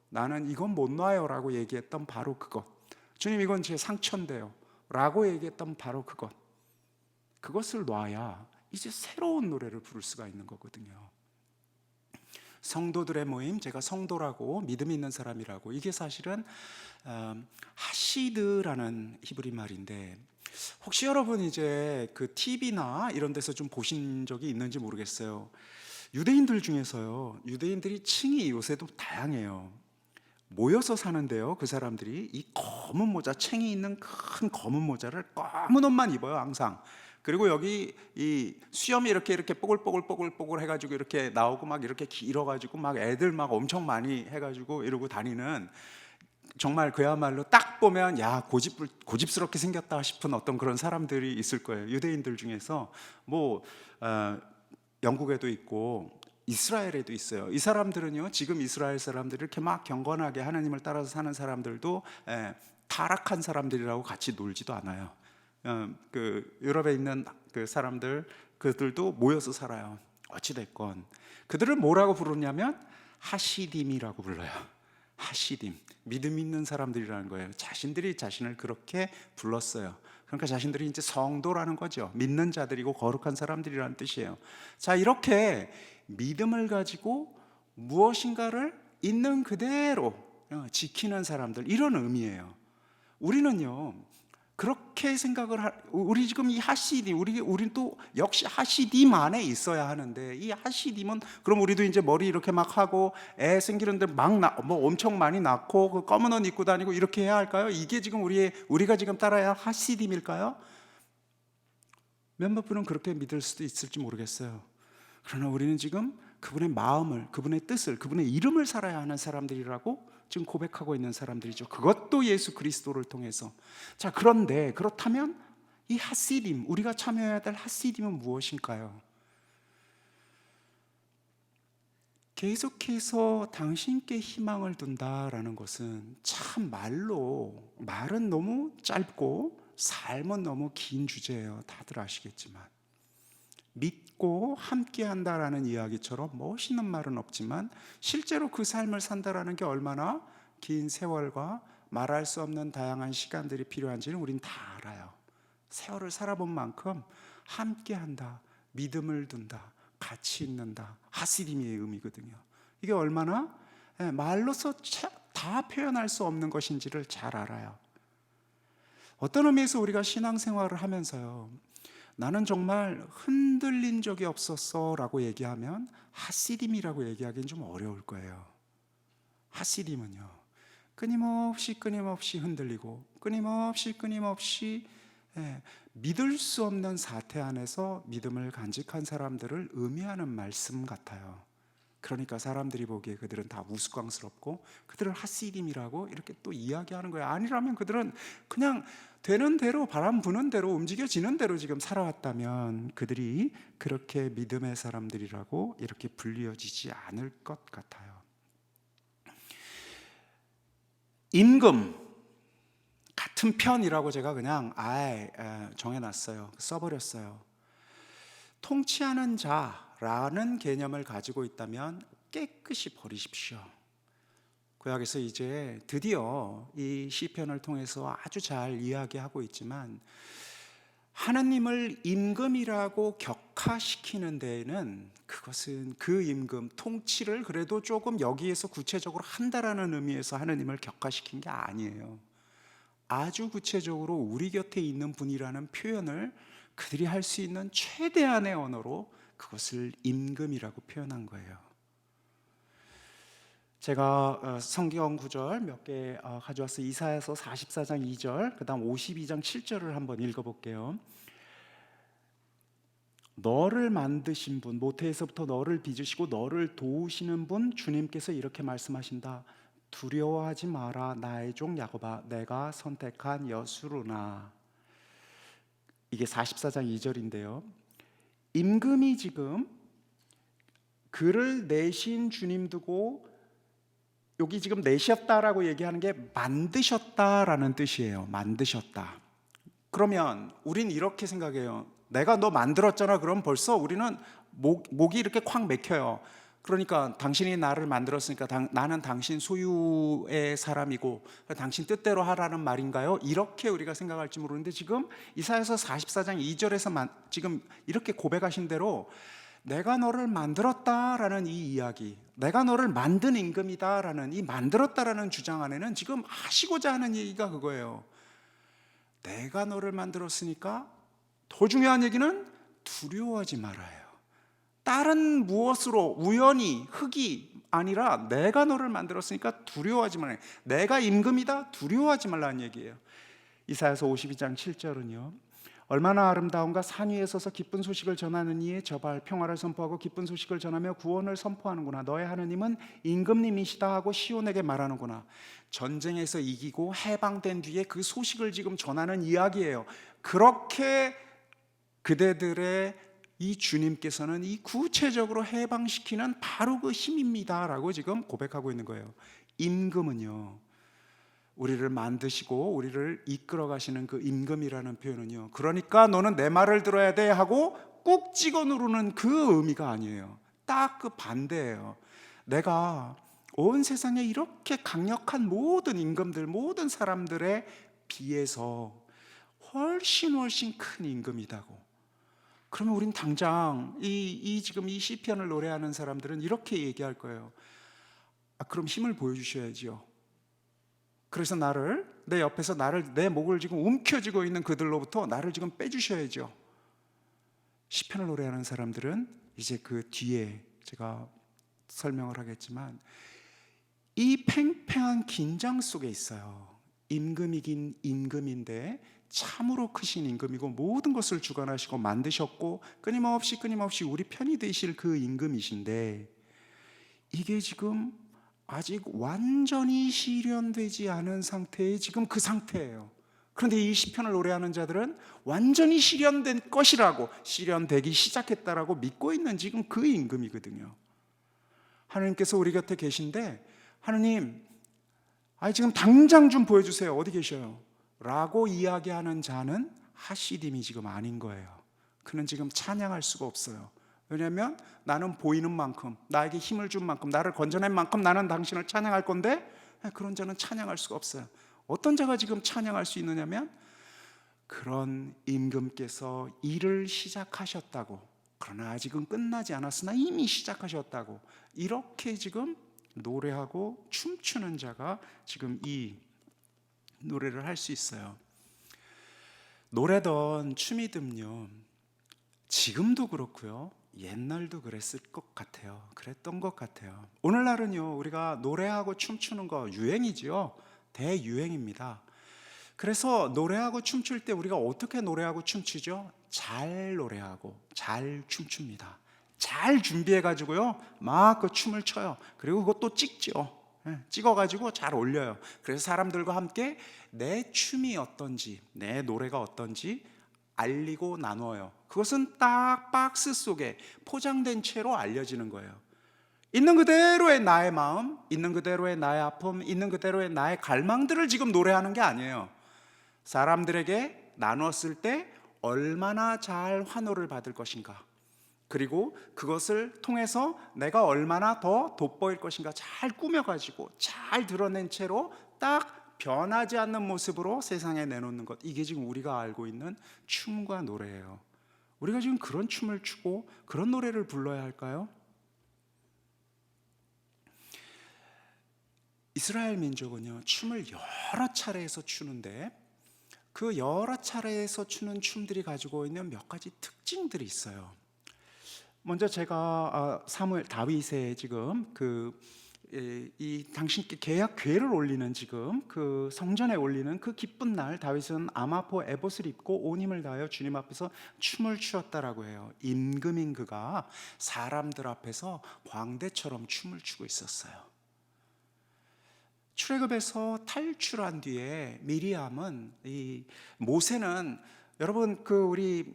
나는 이건 못 놔요 라고 얘기했던 바로 그것, 주님 이건 제 상처인데요 라고 얘기했던 바로 그것을 놔야 이제 새로운 노래를 부를 수가 있는 거거든요. 성도들의 모임, 제가 성도라고, 믿음 있는 사람이라고, 이게 사실은 하시드라는 히브리 말인데, 혹시 여러분 이제 그 TV나 이런 데서 좀 보신 적이 있는지 모르겠어요. 유대인들 중에서요, 유대인들이 층이 요새도 다양해요. 모여서 사는데요, 그 사람들이 이 검은 모자, 챙이 있는 큰 검은 모자를 검은 옷만 입어요 항상. 그리고 여기 이 수염이 이렇게 뽀글뽀글 해가지고 이렇게 나오고 막 이렇게 길어가지고 막 애들 막 엄청 많이 해가지고 이러고 다니는, 정말 그야말로 딱 보면 야 고집스럽게 생겼다 싶은 어떤 그런 사람들이 있을 거예요. 유대인들 중에서 뭐 영국에도 있고 이스라엘에도 있어요. 이 사람들은요, 지금 이스라엘 사람들이 이렇게 막 경건하게 하나님을 따라서 사는 사람들도 타락한 사람들이라고 같이 놀지도 않아요. 그 유럽에 있는 그 사람들, 그들도 모여서 살아요. 어찌 됐건 그들을 뭐라고 부르냐면 하시딤이라고 불러요. 하시딤, 믿음 있는 사람들이라는 거예요. 자신들이 자신을 그렇게 불렀어요. 그러니까 자신들이 이제 성도라는 거죠. 믿는 자들이고 거룩한 사람들이라는 뜻이에요. 자, 이렇게 믿음을 가지고 무엇인가를 있는 그대로 지키는 사람들, 이런 의미예요. 우리는요 그렇게 우리 지금 이 하시딤, 우리는 또 역시 하시딤 안에 있어야 하는데, 이 하시딤은 그럼 우리도 이제 머리 이렇게 막 하고 애 생기는데 뭐 엄청 많이 낳고 그 검은 옷 입고 다니고 이렇게 해야 할까요? 이게 지금 우리가 지금 따라야 할 하시딤일까요? 몇몇 분은 그렇게 믿을 수도 있을지 모르겠어요. 그러나 우리는 지금 그분의 마음을, 그분의 뜻을, 그분의 이름을 살아야 하는 사람들이라고 지금 고백하고 있는 사람들이죠. 그것도 예수 그리스도를 통해서. 자, 그런데 그렇다면 이 하시딤, 우리가 참여해야 될 하시딤은 무엇일까요? 계속해서 당신께 희망을 둔다라는 것은 참 말은 너무 짧고 삶은 너무 긴 주제예요. 다들 아시겠지만, 믿고 함께 한다라는 이야기처럼 멋있는 말은 없지만 실제로 그 삶을 산다라는 게 얼마나 긴 세월과 말할 수 없는 다양한 시간들이 필요한지는 우린 다 알아요. 세월을 살아본 만큼 함께 한다, 믿음을 둔다, 같이 있는다, 하시림의 의미거든요. 이게 얼마나 말로서 다 표현할 수 없는 것인지를 잘 알아요. 어떤 의미에서 우리가 신앙생활을 하면서요, 나는 정말 흔들린 적이 없었어 라고 얘기하면 하시딤이라고 얘기하기는 좀 어려울 거예요. 하시딤은요, 끊임없이 흔들리고 끊임없이 믿을 수 없는 사태 안에서 믿음을 간직한 사람들을 의미하는 말씀 같아요. 그러니까 사람들이 보기에 그들은 다 우스꽝스럽고 그들은 하시딤이라고 이렇게 또 이야기하는 거예요. 아니라면 그들은 그냥 되는 대로 바람 부는 대로 움직여지는 대로 지금 살아왔다면 그들이 그렇게 믿음의 사람들이라고 이렇게 불리어지지 않을 것 같아요. 임금 같은 편이라고 제가 그냥 정해놨어요. 써버렸어요. 통치하는 자라는 개념을 가지고 있다면 깨끗이 버리십시오. 구약에서 이제 드디어 이 시편을 통해서 아주 잘 이야기하고 있지만 하나님을 임금이라고 격하시키는 데에는 그것은 그 임금, 통치를 그래도 조금 여기에서 구체적으로 한다라는 의미에서 하나님을 격하시킨 게 아니에요. 아주 구체적으로 우리 곁에 있는 분이라는 표현을 그들이 할 수 있는 최대한의 언어로 그것을 임금이라고 표현한 거예요. 제가 성경 구절 몇 개 가져왔어요. 이사야서 44장 2절, 그 다음 52장 7절을 한번 읽어볼게요. 너를 만드신 분, 모태에서부터 너를 빚으시고 너를 도우시는 분 주님께서 이렇게 말씀하신다. 두려워하지 마라 나의 종 야곱아, 내가 선택한 여수로나. 이게 44장 2절인데요. 임금이 지금 그를 내신 주님 두고 여기 지금 내셨다라고 얘기하는 게 만드셨다라는 뜻이에요. 만드셨다. 그러면 우린 이렇게 생각해요. 내가 너 만들었잖아. 그럼 벌써 우리는 목이 이렇게 콱 막혀요. 그러니까 당신이 나를 만들었으니까 나는 당신 소유의 사람이고 당신 뜻대로 하라는 말인가요? 이렇게 우리가 생각할지 모르는데 지금 이사야서 44장 2절에서 지금 이렇게 고백하신 대로 내가 너를 만들었다라는 이 이야기, 내가 너를 만든 임금이다라는 이 만들었다라는 주장 안에는 지금 하시고자 하는 얘기가 그거예요. 내가 너를 만들었으니까 더 중요한 얘기는 두려워하지 말아요. 다른 무엇으로 우연히 흙이 아니라 내가 너를 만들었으니까 두려워하지 말아요. 내가 임금이다, 두려워하지 말라는 얘기예요. 이사야서 52장 7절은요, 얼마나 아름다운가. 산 위에 서서 기쁜 소식을 전하는 이에 저발 평화를 선포하고 기쁜 소식을 전하며 구원을 선포하는구나. 너의 하느님은 임금님이시다 하고 시온에게 말하는구나. 전쟁에서 이기고 해방된 뒤에 그 소식을 지금 전하는 이야기예요. 그렇게 그대들의 이 주님께서는 이 구체적으로 해방시키는 바로 그 힘입니다 라고 지금 고백하고 있는 거예요. 임금은요, 우리를 만드시고 우리를 이끌어 가시는 그 임금이라는 표현은요, 그러니까 너는 내 말을 들어야 돼 하고 꾹 찍어 누르는 그 의미가 아니에요. 딱 그 반대예요. 내가 온 세상에 이렇게 강력한 모든 임금들, 모든 사람들에 비해서 훨씬 큰 임금이다고. 그러면 우린 당장 지금 이 시편을 노래하는 사람들은 이렇게 얘기할 거예요. 그럼 힘을 보여주셔야지요. 그래서 내 옆에서 내 목을 지금 움켜쥐고 있는 그들로부터 나를 지금 빼주셔야죠. 시편을 노래하는 사람들은 이제 그 뒤에 제가 설명을 하겠지만 이 팽팽한 긴장 속에 있어요. 임금이긴 임금인데 참으로 크신 임금이고 모든 것을 주관하시고 만드셨고 끊임없이 우리 편이 되실 그 임금이신데 이게 지금 아직 완전히 실현되지 않은 상태의 지금 그 상태예요. 그런데 이 시편을 노래하는 자들은 완전히 실현된 것이라고, 실현되기 시작했다라고 믿고 있는 지금 그 임금이거든요. 하나님께서 우리 곁에 계신데 하나님, 지금 당장 좀 보여주세요. 어디 계셔요? 라고 이야기하는 자는 하시딤이 지금 아닌 거예요. 그는 지금 찬양할 수가 없어요. 왜냐하면 나는 보이는 만큼, 나에게 힘을 준 만큼, 나를 건져낸 만큼 나는 당신을 찬양할 건데 그런 자는 찬양할 수가 없어요. 어떤 자가 지금 찬양할 수 있느냐면 그런 임금께서 일을 시작하셨다고, 그러나 아직은 끝나지 않았으나 이미 시작하셨다고, 이렇게 지금 노래하고 춤추는 자가 지금 이 노래를 할 수 있어요. 노래든 춤이든요, 지금도 그렇고요, 옛날도 그랬을 것 같아요. 그랬던 것 같아요. 오늘날은요, 우리가 노래하고 춤추는 거 유행이지요. 대유행입니다. 그래서 노래하고 춤출 때 우리가 어떻게 노래하고 춤추죠? 잘 노래하고 잘 춤춥니다. 잘 준비해가지고요, 막 그 춤을 춰요. 그리고 그것도 찍죠. 찍어가지고 잘 올려요. 그래서 사람들과 함께 내 춤이 어떤지, 내 노래가 어떤지 알리고 나누어요. 그것은 딱 박스 속에 포장된 채로 알려지는 거예요. 있는 그대로의 나의 마음, 있는 그대로의 나의 아픔, 있는 그대로의 나의 갈망들을 지금 노래하는 게 아니에요. 사람들에게 나누었을 때 얼마나 잘 환호를 받을 것인가, 그리고 그것을 통해서 내가 얼마나 더 돋보일 것인가 잘 꾸며가지고 잘 드러낸 채로 딱 변하지 않는 모습으로 세상에 내놓는 것, 이게 지금 우리가 알고 있는 춤과 노래예요. 우리가 지금 그런 춤을 추고 그런 노래를 불러야 할까요? 이스라엘 민족은요, 춤을 여러 차례에서 추는데 그 여러 차례에서 추는 춤들이 가지고 있는 몇 가지 특징들이 있어요. 먼저 제가 사무엘 다윗의 지금 이 당신께 계약 궤를 올리는 지금 그 성전에 올리는 그 기쁜 날, 다윗은 아마포 에봇을 입고 온 힘을 다하여 주님 앞에서 춤을 추었다라고 해요. 임금인 그가 사람들 앞에서 광대처럼 춤을 추고 있었어요. 출애굽에서 탈출한 뒤에 미리암은, 이 모세는, 여러분 그 우리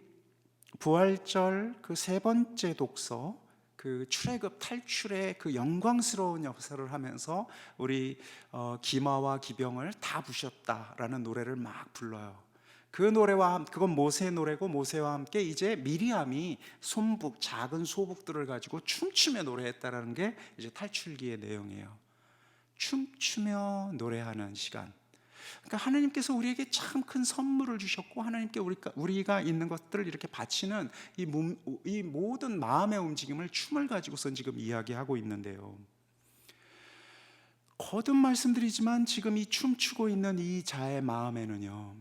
부활절 그 세 번째 독서, 그 출애굽 탈출의 그 영광스러운 역사를 하면서 우리 기마와 기병을 다 부셨다라는 노래를 막 불러요. 그 노래와, 그건 모세의 노래고, 모세와 함께 이제 미리암이 손북, 작은 소북들을 가지고 춤추며 노래했다라는 게 이제 탈출기의 내용이에요. 춤추며 노래하는 시간. 그러니까 하나님께서 우리에게 참 큰 선물을 주셨고, 하나님께 우리가 있는 것들을 이렇게 바치는 이 모든 마음의 움직임을 춤을 가지고선 지금 이야기하고 있는데요. 거듭 말씀드리지만 지금 이 춤추고 있는 이 자의 마음에는요,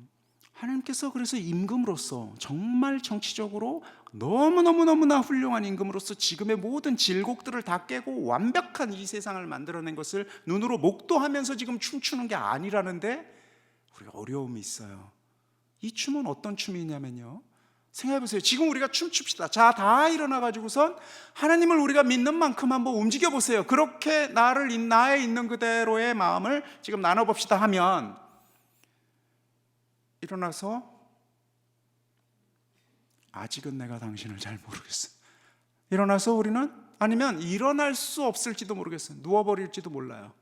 하나님께서 그래서 임금으로서 정말 정치적으로 너무너무나 훌륭한 임금으로서 지금의 모든 질곡들을 다 깨고 완벽한 이 세상을 만들어낸 것을 눈으로 목도하면서 지금 춤추는 게 아니라는데 우리가 어려움이 있어요. 이 춤은 어떤 춤이냐면요, 생각해보세요. 지금 우리가 춤춥시다. 자, 다 일어나가지고선 하나님을 우리가 믿는 만큼 한번 움직여보세요. 그렇게 나의 있는 그대로의 마음을 지금 나눠봅시다 하면, 일어나서 아직은 내가 당신을 잘 모르겠어. 일어나서 우리는, 아니면 일어날 수 없을지도 모르겠어요. 누워버릴지도 몰라요.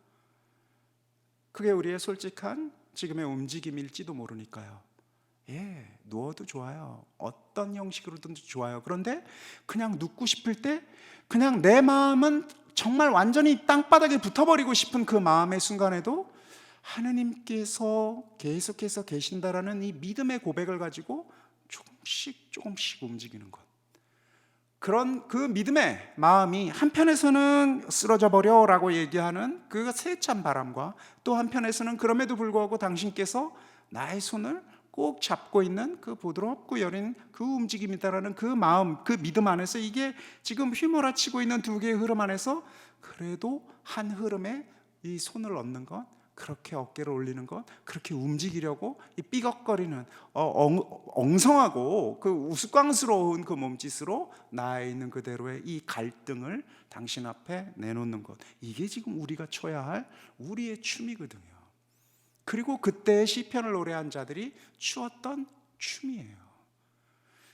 그게 우리의 솔직한 지금의 움직임일지도 모르니까요. 누워도 좋아요. 어떤 형식으로든 좋아요. 그런데 그냥 눕고 싶을 때, 그냥 내 마음은 정말 완전히 땅바닥에 붙어버리고 싶은 그 마음의 순간에도 하나님께서 계속해서 계신다라는 이 믿음의 고백을 가지고 조금씩 움직이는 것. 그런 그 믿음의 마음이 한편에서는 쓰러져 버려라고 얘기하는 그 세찬 바람과, 또 한편에서는 그럼에도 불구하고 당신께서 나의 손을 꼭 잡고 있는 그 부드럽고 여린 그 움직임이다라는 그 마음, 그 믿음 안에서, 이게 지금 휘몰아치고 있는 두 개의 흐름 안에서 그래도 한 흐름에 이 손을 얻는 것, 그렇게 어깨를 올리는 것, 그렇게 움직이려고 이 삐걱거리는 엉성하고 그 우스꽝스러운 그 몸짓으로 나에 있는 그대로의 이 갈등을 당신 앞에 내놓는 것, 이게 지금 우리가 춰야 할 우리의 춤이거든요. 그리고 그때 시편을 노래한 자들이 추었던 춤이에요.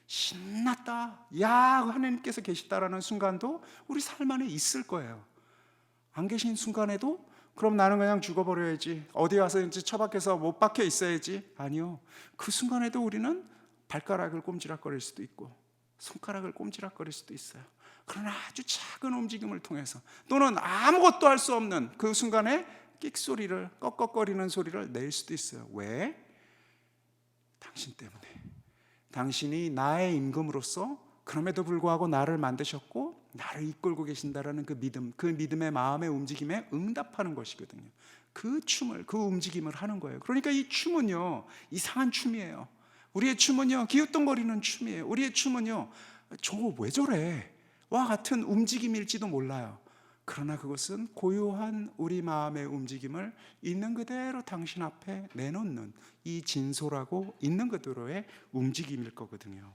신났다, 야, 하나님께서 계시다라는 순간도 우리 삶 안에 있을 거예요. 안 계신 순간에도 그럼 나는 그냥 죽어버려야지, 어디 가서 이제 처박혀서 못 박혀 있어야지. 아니요, 그 순간에도 우리는 발가락을 꼼지락거릴 수도 있고 손가락을 꼼지락거릴 수도 있어요. 그러나 아주 작은 움직임을 통해서, 또는 아무것도 할 수 없는 그 순간에 끽소리를, 꺽꺽거리는 소리를 낼 수도 있어요. 왜? 당신 때문에. 당신이 나의 임금으로서 그럼에도 불구하고 나를 만드셨고 나를 이끌고 계신다라는 그 믿음, 그 믿음의 마음의 움직임에 응답하는 것이거든요. 그 춤을, 그 움직임을 하는 거예요. 그러니까 이 춤은요, 이상한 춤이에요. 우리의 춤은요, 기웃덩거리는 춤이에요. 우리의 춤은요, 저거 왜 저래? 와 같은 움직임일지도 몰라요. 그러나 그것은 고요한 우리 마음의 움직임을 있는 그대로 당신 앞에 내놓는, 이 진솔하고 있는 그대로의 움직임일 거거든요.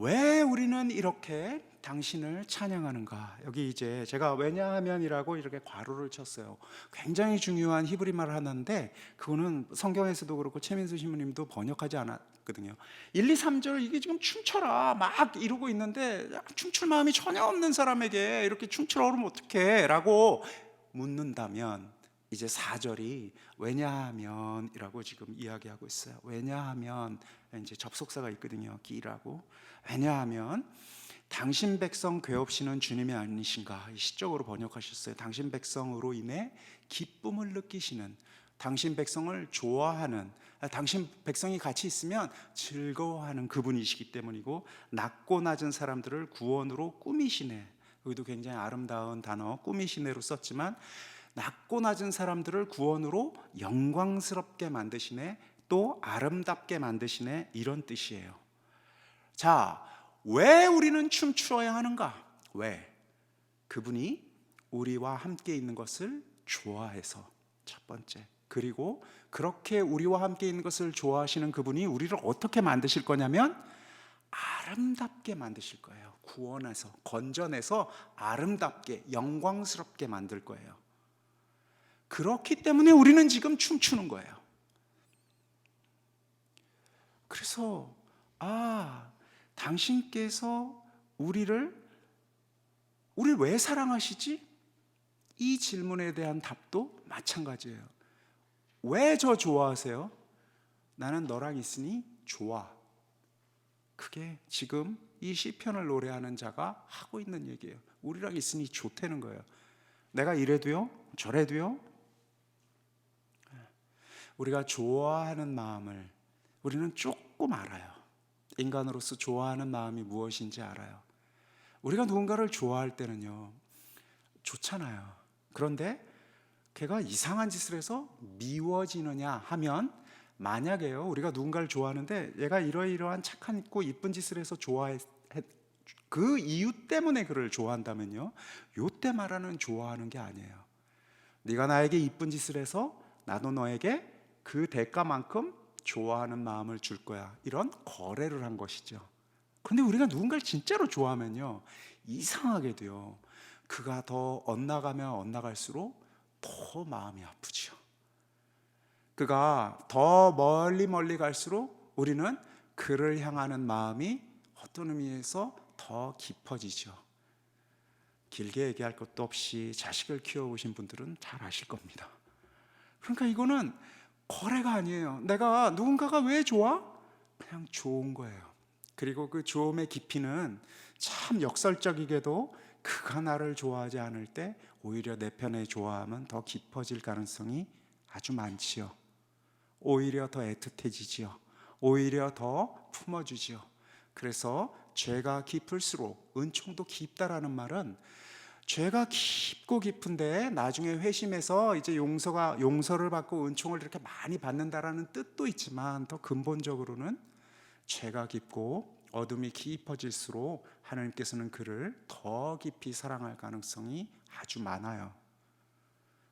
왜 우리는 이렇게 당신을 찬양하는가? 여기 이제 제가 왜냐하면이라고 이렇게 괄호를 쳤어요. 굉장히 중요한 히브리 말을 하는데 그거는 성경에서도 그렇고 최민수 신부님도 번역하지 않았거든요. 1, 2, 3절 이게 지금 춤춰라 막 이러고 있는데 춤출 마음이 전혀 없는 사람에게 이렇게 춤추라 그러면 어떡해? 라고 묻는다면 이제 4절이 왜냐하면이라고 지금 이야기하고 있어요. 왜냐하면 이제 접속사가 있거든요. 기라고. 왜냐하면 당신 백성 괴롭히시는 주님이 아니신가? 시적으로 번역하셨어요. 당신 백성으로 인해 기쁨을 느끼시는, 당신 백성을 좋아하는, 당신 백성이 같이 있으면 즐거워하는 그분이시기 때문이고, 낮고 낮은 사람들을 구원으로 꾸미시네. 여기도 굉장히 아름다운 단어 꾸미시네로 썼지만 낮고 낮은 사람들을 구원으로 영광스럽게 만드시네, 또 아름답게 만드시네, 이런 뜻이에요. 자, 왜 우리는 춤추어야 하는가? 왜? 그분이 우리와 함께 있는 것을 좋아해서, 첫 번째. 그리고 그렇게 우리와 함께 있는 것을 좋아하시는 그분이 우리를 어떻게 만드실 거냐면 아름답게 만드실 거예요. 구원해서, 건져내서 아름답게, 영광스럽게 만들 거예요. 그렇기 때문에 우리는 지금 춤추는 거예요. 그래서 당신께서 우리를 왜 사랑하시지? 이 질문에 대한 답도 마찬가지예요. 왜 저 좋아하세요? 나는 너랑 있으니 좋아. 그게 지금 이 시편을 노래하는 자가 하고 있는 얘기예요. 우리랑 있으니 좋다는 거예요. 내가 이래도요, 저래도요. 우리가 좋아하는 마음을 우리는 조금 알아요. 인간으로서 좋아하는 마음이 무엇인지 알아요. 우리가 누군가를 좋아할 때는요, 좋잖아요. 그런데 걔가 이상한 짓을 해서 미워지느냐 하면, 만약에요, 우리가 누군가를 좋아하는데 얘가 이러이러한 착한 있고 이쁜 짓을 해서 그 이유 때문에 그를 좋아한다면요, 요때 말하는 좋아하는 게 아니에요. 네가 나에게 이쁜 짓을 해서 나도 너에게 그 대가만큼 좋아하는 마음을 줄 거야, 이런 거래를 한 것이죠. 그런데 우리가 누군가를 진짜로 좋아하면요, 이상하게도요, 그가 더 엇나가면 엇나갈수록 더 마음이 아프죠. 그가 더 멀리 갈수록 우리는 그를 향하는 마음이 어떤 의미에서 더 깊어지죠. 길게 얘기할 것도 없이 자식을 키워보신 분들은 잘 아실 겁니다. 그러니까 이거는 거래가 아니에요. 내가 누군가가 왜 좋아? 그냥 좋은 거예요. 그리고 그 좋음의 깊이는 참 역설적이게도 그가 나를 좋아하지 않을 때 오히려 내 편의 좋아함은 더 깊어질 가능성이 아주 많지요. 오히려 더 애틋해지지요. 오히려 더 품어주지요. 그래서 죄가 깊을수록 은총도 깊다라는 말은, 죄가 깊고 깊은데 나중에 회심해서 이제 용서를 받고 은총을 이렇게 많이 받는다라는 뜻도 있지만, 더 근본적으로는 죄가 깊고 어둠이 깊어질수록 하나님께서는 그를 더 깊이 사랑할 가능성이 아주 많아요.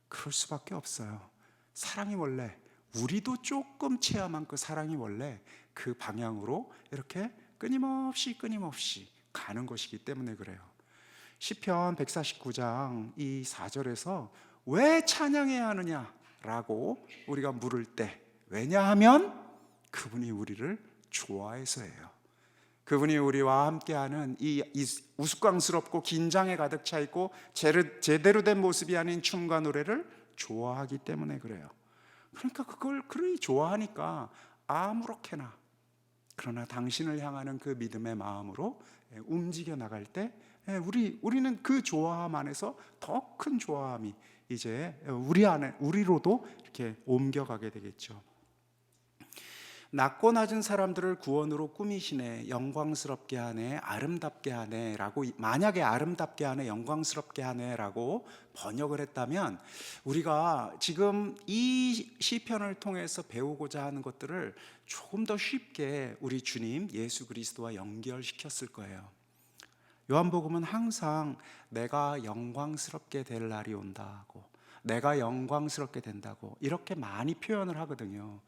그럴 수밖에 없어요. 사랑이 원래, 우리도 조금 체험한 그 사랑이 원래 그 방향으로 이렇게 끊임없이 가는 것이기 때문에 그래요. 시편 149장 이 4절에서 왜 찬양해야 하느냐라고 우리가 물을 때, 왜냐하면 그분이 우리를 좋아해서예요. 그분이 우리와 함께하는 이 우스꽝스럽고 긴장에 가득 차 있고 제대로 된 모습이 아닌 춤과 노래를 좋아하기 때문에 그래요. 그러니까 그걸 그리 좋아하니까 아무렇게나, 그러나 당신을 향하는 그 믿음의 마음으로 움직여 나갈 때 우리는 그 좋아함 안에서 더 큰 좋아함이 이제 우리로도 이렇게 옮겨가게 되겠죠. 낮고 낮은 사람들을 구원으로 꾸미시네, 영광스럽게 하네, 아름답게 하네 라고, 만약에 아름답게 하네, 영광스럽게 하네 라고 번역을 했다면, 우리가 지금 이 시편을 통해서 배우고자 하는 것들을 조금 더 쉽게 우리 주님 예수 그리스도와 연결시켰을 거예요. 요한복음은 항상 내가 영광스럽게 될 날이 온다고, 내가 영광스럽게 된다고 이렇게 많이 표현을 하거든요.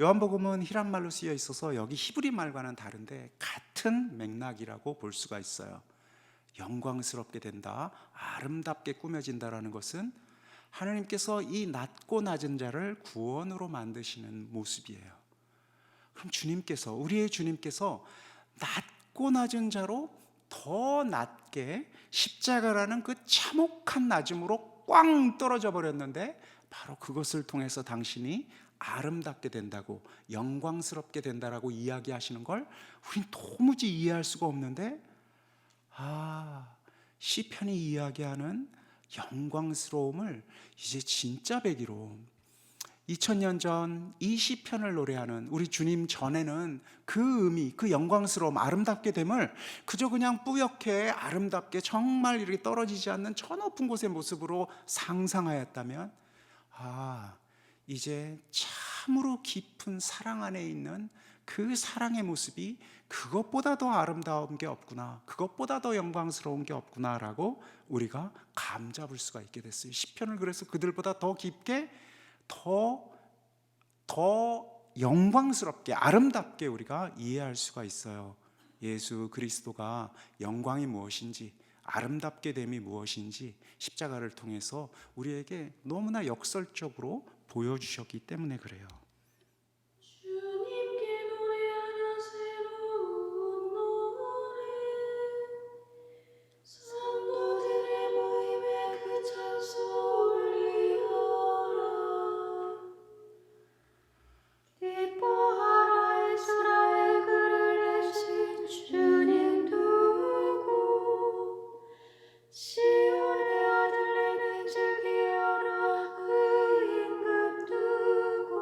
요한복음은 히란말로 쓰여 있어서 여기 히브리 말과는 다른데 같은 맥락이라고 볼 수가 있어요. 영광스럽게 된다, 아름답게 꾸며진다라는 것은 하나님께서 이 낮고 낮은 자를 구원으로 만드시는 모습이에요. 그럼 주님께서, 우리의 주님께서 낮고 낮은 자로 더 낮게 십자가라는 그 참혹한 낮음으로 꽝 떨어져 버렸는데, 바로 그것을 통해서 당신이 아름답게 된다고, 영광스럽게 된다라고 이야기하시는 걸 우린 도무지 이해할 수가 없는데, 시편이 이야기하는 영광스러움을 이제 진짜 배기로 2000년 전 이 시편을 노래하는 우리 주님 전에는 그 의미, 그 영광스러움, 아름답게 됨을 그저 그냥 뿌옇게 아름답게 정말 이렇게 떨어지지 않는 저 높은 곳의 모습으로 상상하였다면, 이제 참으로 깊은 사랑 안에 있는 그 사랑의 모습이 그것보다 더 아름다운 게 없구나, 그것보다 더 영광스러운 게 없구나라고 우리가 감잡을 수가 있게 됐어요. 시편을 그래서 그들보다 더 깊게, 더 영광스럽게, 아름답게 우리가 이해할 수가 있어요. 예수 그리스도가 영광이 무엇인지, 아름답게 됨이 무엇인지 십자가를 통해서 우리에게 너무나 역설적으로 보여주셨기 때문에 그래요. 주님께 노래하라 새로운 노래 성도들의 모임에 그 찬송 올리어라 기뻐하라 이스라엘 그를 내신 주님 두고 시온의 아들내는 즐기어라 그 임금 두고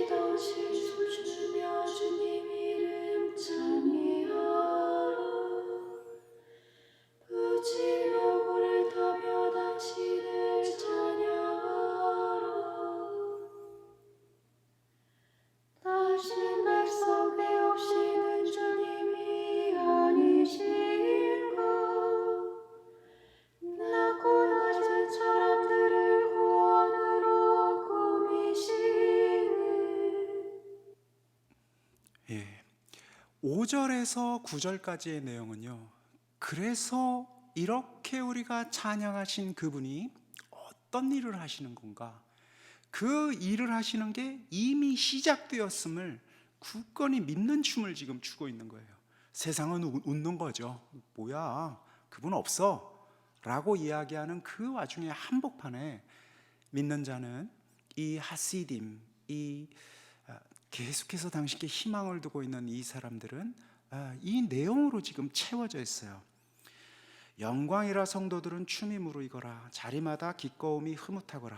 다시 춤추며 주님 이름 찬미하라 부지며 불을 타며 당신을 찬양하라 당신 백성 배옵시는 주님이 아니신가 낮고 낮은 사람들을 구원으로 꾸미시네 5절에서 9절까지의 내용은요, 그래서 이렇게 우리가 찬양하신 그분이 어떤 일을 하시는 건가, 그 일을 하시는 게 이미 시작되었음을 굳건히 믿는 춤을 지금 추고 있는 거예요. 세상은 웃는 거죠. 뭐야, 그분 없어 라고 이야기하는 그 와중에 한복판에 믿는 자는 이 하시딤, 이 계속해서 당신께 희망을 두고 있는 이 사람들은 이 내용으로 지금 채워져 있어요. 영광이라 성도들은 춤이 무르익어라 자리마다 기꺼움이 흐뭇하거라.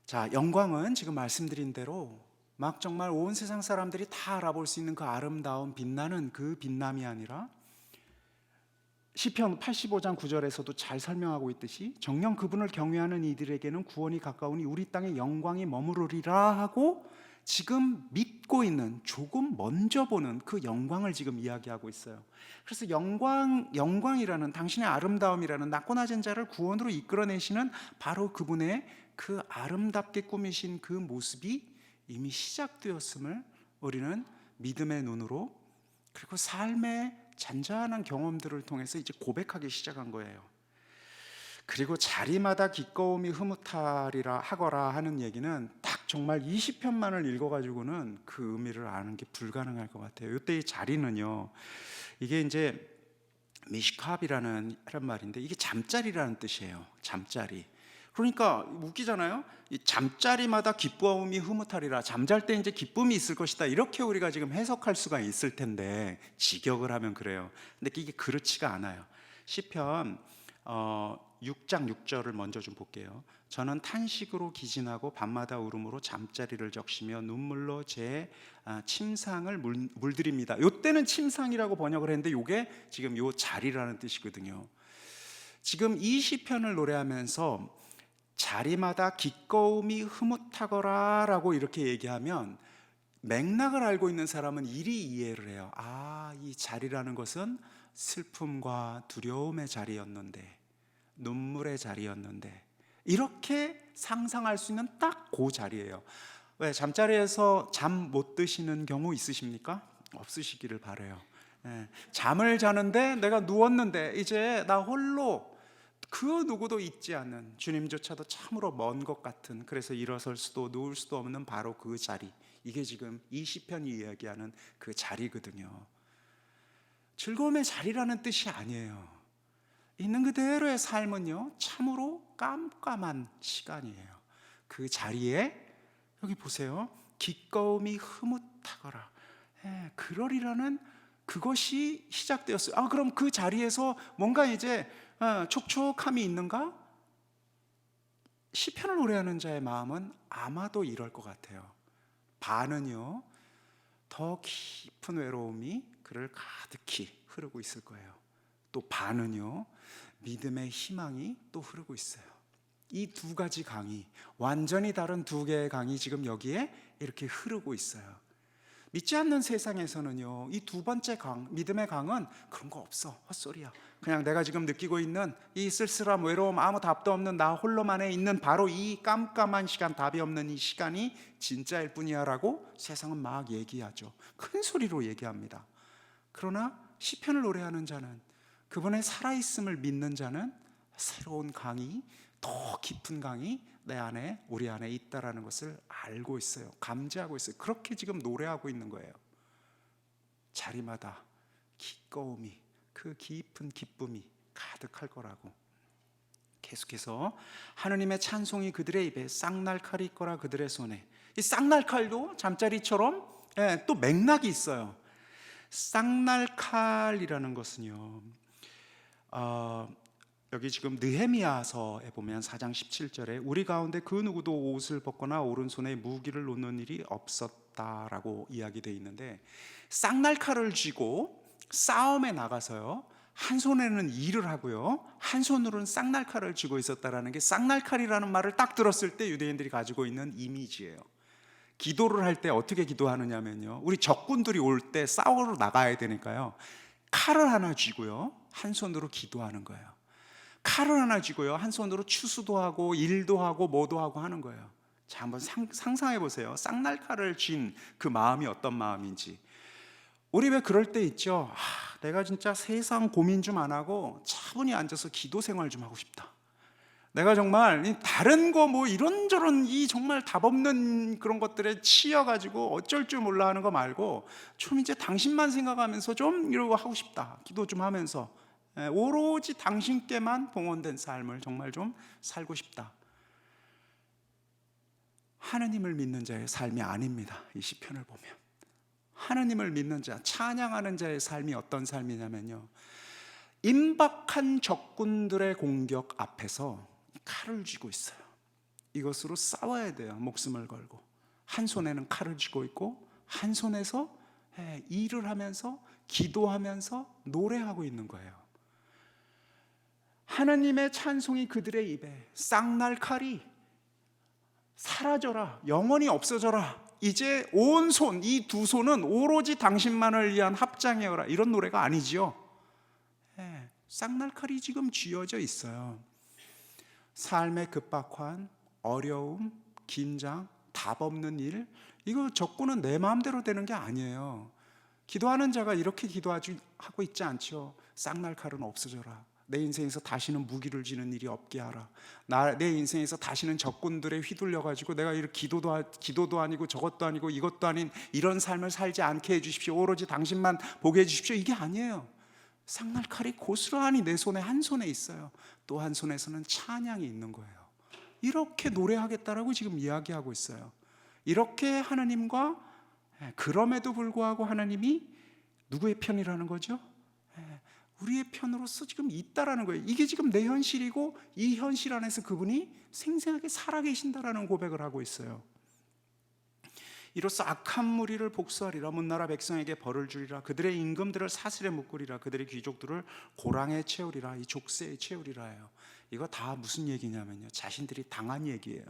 자, 영광은 지금 말씀드린 대로 막 정말 온 세상 사람들이 다 알아볼 수 있는 그 아름다운 빛나는 그 빛남이 아니라 시편 85장 9절에서도 잘 설명하고 있듯이 정녕 그분을 경외하는 이들에게는 구원이 가까우니 우리 땅에 영광이 머무르리라 하고 지금 믿고 있는, 조금 먼저 보는 그 영광을 지금 이야기하고 있어요. 그래서 영광이라는, 당신의 아름다움이라는 낮고 낮은 자를 구원으로 이끌어내시는 바로 그분의 그 아름답게 꾸미신 그 모습이 이미 시작되었음을 우리는 믿음의 눈으로, 그리고 삶의 잔잔한 경험들을 통해서 이제 고백하기 시작한 거예요. 그리고 자리마다 기꺼움이 흐뭇하리라 하거라 하는 얘기는 딱 정말 이 시편만을 읽어가지고는 그 의미를 아는 게 불가능할 것 같아요. 이때 이 자리는요, 이게 이제 미시캅이라는 말인데 이게 잠자리라는 뜻이에요. 잠자리. 그러니까 웃기잖아요. 이 잠자리마다 기뻐움이 흐뭇하리라, 잠잘 때 이제 기쁨이 있을 것이다, 이렇게 우리가 지금 해석할 수가 있을 텐데 직역을 하면 그래요. 근데 이게 그렇지가 않아요. 시편 6장 6절을 먼저 좀 볼게요. 저는 탄식으로 기진하고 밤마다 울음으로 잠자리를 적시며 눈물로 제 침상을 물들입니다. 이때는 침상이라고 번역을 했는데 이게 지금 요 자리라는 뜻이거든요. 지금 이 시편을 노래하면서 자리마다 기꺼움이 흐뭇하거라 라고 이렇게 얘기하면 맥락을 알고 있는 사람은 이리 이해를 해요. 이 자리라는 것은 슬픔과 두려움의 자리였는데 눈물의 자리였는데, 이렇게 상상할 수 있는 딱 그 자리예요. 왜 잠자리에서 잠 못 드시는 경우 있으십니까? 없으시기를 바라요. 잠을 자는데 내가 누웠는데 이제 나 홀로, 그 누구도 있지 않는, 주님조차도 참으로 먼 것 같은, 그래서 일어설 수도 누울 수도 없는 바로 그 자리, 이게 지금 이 시편이 이야기하는 그 자리거든요. 즐거움의 자리라는 뜻이 아니에요. 있는 그대로의 삶은요, 참으로 깜깜한 시간이에요. 그 자리에 여기 보세요, 기꺼움이 흐뭇하거라, 그러리라는 그것이 시작되었어요. 그럼 그 자리에서 뭔가 이제 촉촉함이 있는가? 시편을 노래하는 자의 마음은 아마도 이럴 것 같아요. 반은요, 더 깊은 외로움이 그를 가득히 흐르고 있을 거예요. 또 반은요, 믿음의 희망이 또 흐르고 있어요. 이 두 가지 강이, 완전히 다른 두 개의 강이 지금 여기에 이렇게 흐르고 있어요. 믿지 않는 세상에서는요, 이 두 번째 강, 믿음의 강은 그런 거 없어, 헛소리야, 그냥 내가 지금 느끼고 있는 이 쓸쓸함, 외로움, 아무 답도 없는 나 홀로만에 있는 바로 이 깜깜한 시간, 답이 없는 이 시간이 진짜일 뿐이야 라고 세상은 막 얘기하죠. 큰 소리로 얘기합니다. 그러나 시편을 노래하는 자는, 그분의 살아있음을 믿는 자는 새로운 강이, 더 깊은 강이 내 안에, 우리 안에 있다라는 것을 알고 있어요. 감지하고 있어요. 그렇게 지금 노래하고 있는 거예요. 자리마다 기꺼움이, 그 깊은 기쁨이 가득할 거라고. 계속해서 하느님의 찬송이 그들의 입에, 쌍날칼이 있거라 그들의 손에. 이 쌍날칼도 잠자리처럼 또 맥락이 있어요. 쌍날칼이라는 것은요, 여기 지금 느헤미야서에 보면 4장 17절에 우리 가운데 그 누구도 옷을 벗거나 오른손에 무기를 놓는 일이 없었다라고 이야기되어 있는데, 쌍날칼을 쥐고 싸움에 나가서요, 한 손에는 일을 하고요, 한 손으로는 쌍날칼을 쥐고 있었다라는 게, 쌍날칼이라는 말을 딱 들었을 때 유대인들이 가지고 있는 이미지예요. 기도를 할 때 어떻게 기도하느냐면요, 우리 적군들이 올 때 싸우러 나가야 되니까요, 칼을 하나 쥐고요, 한 손으로 기도하는 거예요. 칼을 하나 쥐고요, 한 손으로 추수도 하고 일도 하고 뭐도 하고 하는 거예요. 자, 한번 상상해 보세요. 쌍날칼을 쥔 그 마음이 어떤 마음인지. 우리 왜 그럴 때 있죠? 내가 진짜 세상 고민 좀 안 하고 차분히 앉아서 기도 생활 좀 하고 싶다. 내가 정말 다른 거 뭐 이런저런 이 정말 답 없는 그런 것들에 치여가지고 어쩔 줄 몰라 하는 거 말고, 좀 이제 당신만 생각하면서 좀 이러고 하고 싶다. 기도 좀 하면서 오로지 당신께만 봉헌된 삶을 정말 좀 살고 싶다. 하느님을 믿는 자의 삶이 아닙니다. 이 시편을 보면 하느님을 믿는 자, 찬양하는 자의 삶이 어떤 삶이냐면요, 임박한 적군들의 공격 앞에서 칼을 쥐고 있어요. 이것으로 싸워야 돼요. 목숨을 걸고. 한 손에는 칼을 쥐고 있고, 한 손에서 일을 하면서 기도하면서 노래하고 있는 거예요. 하나님의 찬송이 그들의 입에, 쌍날칼이 사라져라, 영원히 없어져라, 이제 온 손, 이 두 손은 오로지 당신만을 위한 합장이여라, 이런 노래가 아니지요. 쌍날칼이 지금 쥐어져 있어요. 삶의 급박한, 어려움, 긴장, 답 없는 일, 이거 적군은 내 마음대로 되는 게 아니에요. 기도하는 자가 이렇게 기도하고 있지 않죠. 쌍날칼은 없어져라, 내 인생에서 다시는 무기를 쥐는 일이 없게 하라, 내 인생에서 다시는 적군들에 휘둘려가지고 내가 이렇게 기도도 아니고 저것도 아니고 이것도 아닌 이런 삶을 살지 않게 해주십시오, 오로지 당신만 보게 해주십시오, 이게 아니에요. 쌍날칼이 고스란히 내 손에, 한 손에 있어요. 또 한 손에서는 찬양이 있는 거예요. 이렇게 노래하겠다라고 지금 이야기하고 있어요. 이렇게 하나님과, 그럼에도 불구하고 하나님이 누구의 편이라는 거죠? 우리의 편으로서 지금 있다라는 거예요. 이게 지금 내 현실이고, 이 현실 안에서 그분이 생생하게 살아계신다라는 고백을 하고 있어요. 이로써 악한 무리를 복수하리라, 문나라 백성에게 벌을 주리라, 그들의 임금들을 사슬에 묶으리라, 그들의 귀족들을 고랑에 채우리라, 이 족쇄에 채우리라예요. 이거 다 무슨 얘기냐면요, 자신들이 당한 얘기예요.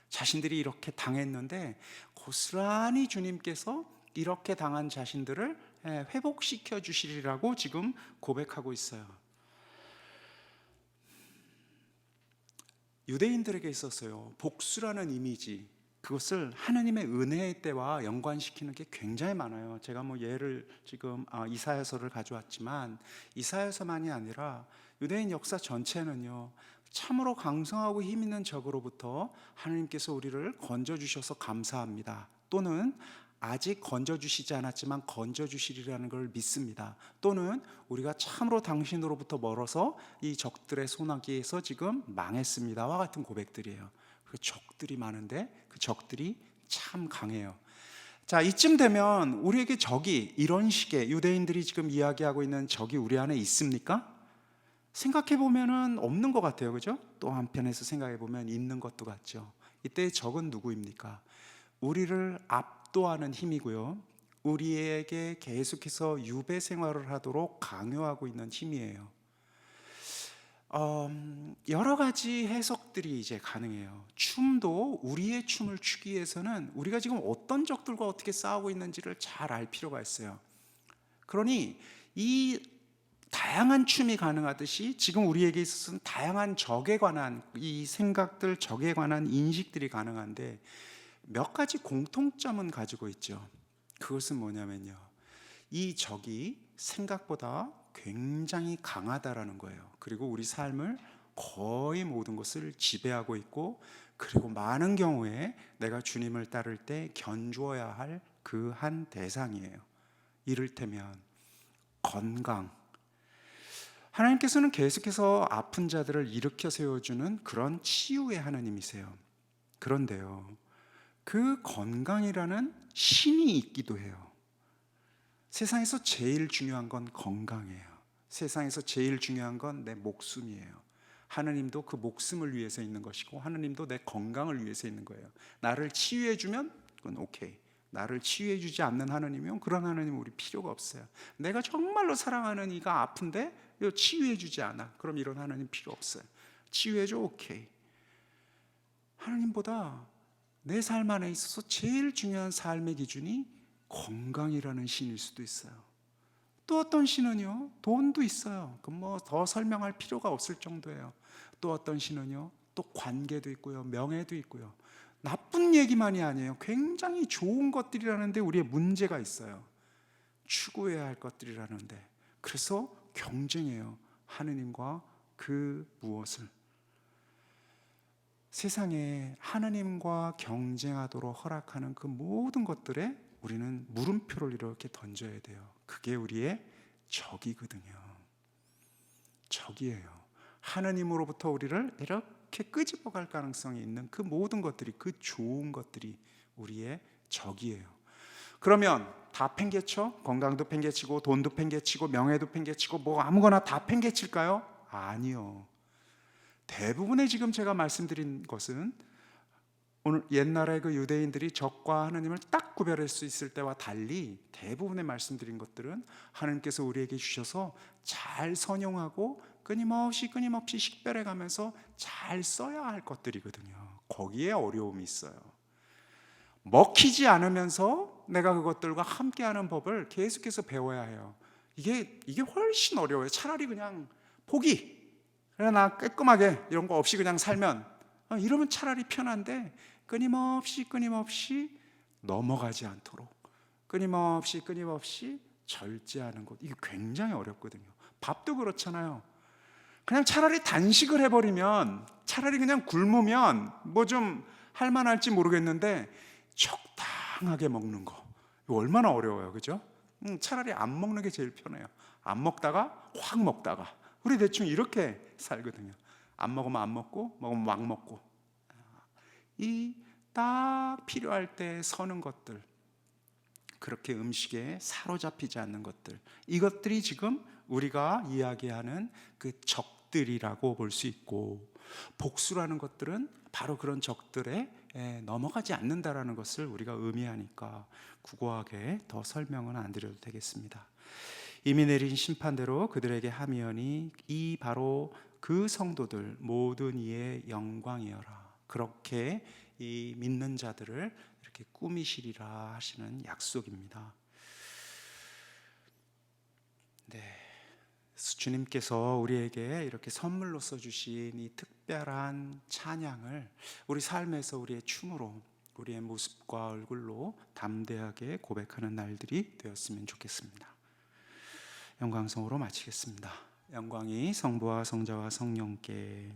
자신들이 이렇게 당했는데 고스란히 주님께서 이렇게 당한 자신들을 회복시켜 주시리라고 지금 고백하고 있어요. 유대인들에게 있어서요, 복수라는 이미지, 그것을 하나님의 은혜의 때와 연관시키는 게 굉장히 많아요. 제가 뭐 예를 지금 이사야서를 가져왔지만, 이사야서만이 아니라 유대인 역사 전체는요, 참으로 강성하고 힘 있는 적으로부터 하나님께서 우리를 건져주셔서 감사합니다, 또는 아직 건져주시지 않았지만 건져주시리라는 걸 믿습니다, 또는 우리가 참으로 당신으로부터 멀어서 이 적들의 손아귀에서 지금 망했습니다와 같은 고백들이에요. 그 적들이 많은데 그 적들이 참 강해요. 자, 이쯤 되면 우리에게 적이, 이런 식의 유대인들이 지금 이야기하고 있는 적이 우리 안에 있습니까? 생각해 보면은 없는 것 같아요, 그죠? 또 한편에서 생각해 보면 있는 것도 같죠. 이때 적은 누구입니까? 우리를 압도하는 힘이고요, 우리에게 계속해서 유배 생활을 하도록 강요하고 있는 힘이에요. 여러 가지 해석들이 이제 가능해요. 춤도 우리의 춤을 추기 위해서는 우리가 지금 어떤 적들과 어떻게 싸우고 있는지를 잘 알 필요가 있어요. 그러니 이 다양한 춤이 가능하듯이 지금 우리에게 있어서는 다양한 적에 관한 이 생각들, 적에 관한 인식들이 가능한데, 몇 가지 공통점은 가지고 있죠. 그것은 뭐냐면요, 이 적이 생각보다 굉장히 강하다라는 거예요. 그리고 우리 삶을 거의 모든 것을 지배하고 있고, 그리고 많은 경우에 내가 주님을 따를 때 견주어야 할 그 한 대상이에요. 이를테면 건강. 하나님께서는 계속해서 아픈 자들을 일으켜 세워주는 그런 치유의 하나님이세요. 그런데요, 그 건강이라는 신이 있기도 해요. 세상에서 제일 중요한 건 건강이에요. 세상에서 제일 중요한 건 내 목숨이에요. 하나님도 그 목숨을 위해서 있는 것이고, 하나님도 내 건강을 위해서 있는 거예요. 나를 치유해 주면 그건 오케이. 나를 치유해 주지 않는 하나님이면 그런 하나님은 우리 필요가 없어요. 내가 정말로 사랑하는 이가 아픈데 이거 치유해 주지 않아, 그럼 이런 하나님 필요 없어요. 치유해 줘, 오케이. 하나님보다 내 삶 안에 있어서 제일 중요한 삶의 기준이 건강이라는 신일 수도 있어요. 또 어떤 신은요, 돈도 있어요. 그 뭐 더 설명할 필요가 없을 정도예요. 또 어떤 신은요, 또 관계도 있고요, 명예도 있고요. 나쁜 얘기만이 아니에요. 굉장히 좋은 것들이라는데 우리의 문제가 있어요. 추구해야 할 것들이라는데. 그래서 경쟁해요, 하느님과 그 무엇을. 세상에 하나님과 경쟁하도록 허락하는 그 모든 것들에 우리는 물음표를 이렇게 던져야 돼요. 그게 우리의 적이거든요. 적이에요. 하나님으로부터 우리를 이렇게 끄집어 갈 가능성이 있는 그 모든 것들이, 그 좋은 것들이 우리의 적이에요. 그러면 다 팽개쳐? 건강도 팽개치고 돈도 팽개치고 명예도 팽개치고 뭐 아무거나 다 팽개칠까요? 아니요. 대부분의 지금 제가 말씀드린 것은 오늘 옛날에 그 유대인들이 적과 하나님을 딱 구별할 수 있을 때와 달리 대부분의 말씀드린 것들은 하나님께서 우리에게 주셔서 잘 선용하고 끊임없이 식별해 가면서 잘 써야 할 것들이거든요. 거기에 어려움이 있어요. 먹히지 않으면서 내가 그것들과 함께하는 법을 계속해서 배워야 해요. 이게 훨씬 어려워요. 차라리 그냥 포기. 그래, 나 깔끔하게 이런 거 없이 그냥 살면, 이러면 차라리 편한데, 끊임없이 넘어가지 않도록 끊임없이 절제하는 것, 이게 굉장히 어렵거든요. 밥도 그렇잖아요. 그냥 차라리 단식을 해버리면, 차라리 그냥 굶으면 뭐 좀 할만할지 모르겠는데 적당하게 먹는 거, 이거 얼마나 어려워요, 그죠? 차라리 안 먹는 게 제일 편해요. 안 먹다가 확 먹다가, 우리 대충 이렇게 살거든요. 안 먹으면 안 먹고, 먹으면 막 먹고. 이 딱 필요할 때 서는 것들, 그렇게 음식에 사로잡히지 않는 것들, 이것들이 지금 우리가 이야기하는 그 적들이라고 볼 수 있고, 복수라는 것들은 바로 그런 적들에 넘어가지 않는다라는 것을 우리가 의미하니까 구구하게 더 설명은 안 드려도 되겠습니다. 이미 내린 심판대로 그들에게 하미하니 이 바로 그 성도들 모든 이의 영광이여라. 그렇게 이 믿는 자들을 이렇게 꾸미시리라 하시는 약속입니다. 네, 주님께서 우리에게 이렇게 선물로써 주신 이 특별한 찬양을 우리 삶에서 우리의 춤으로, 우리의 모습과 얼굴로 담대하게 고백하는 날들이 되었으면 좋겠습니다. 영광성으로 마치겠습니다. 영광이 성부와 성자와 성령께,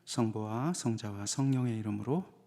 성부와 성자와 성령의 이름으로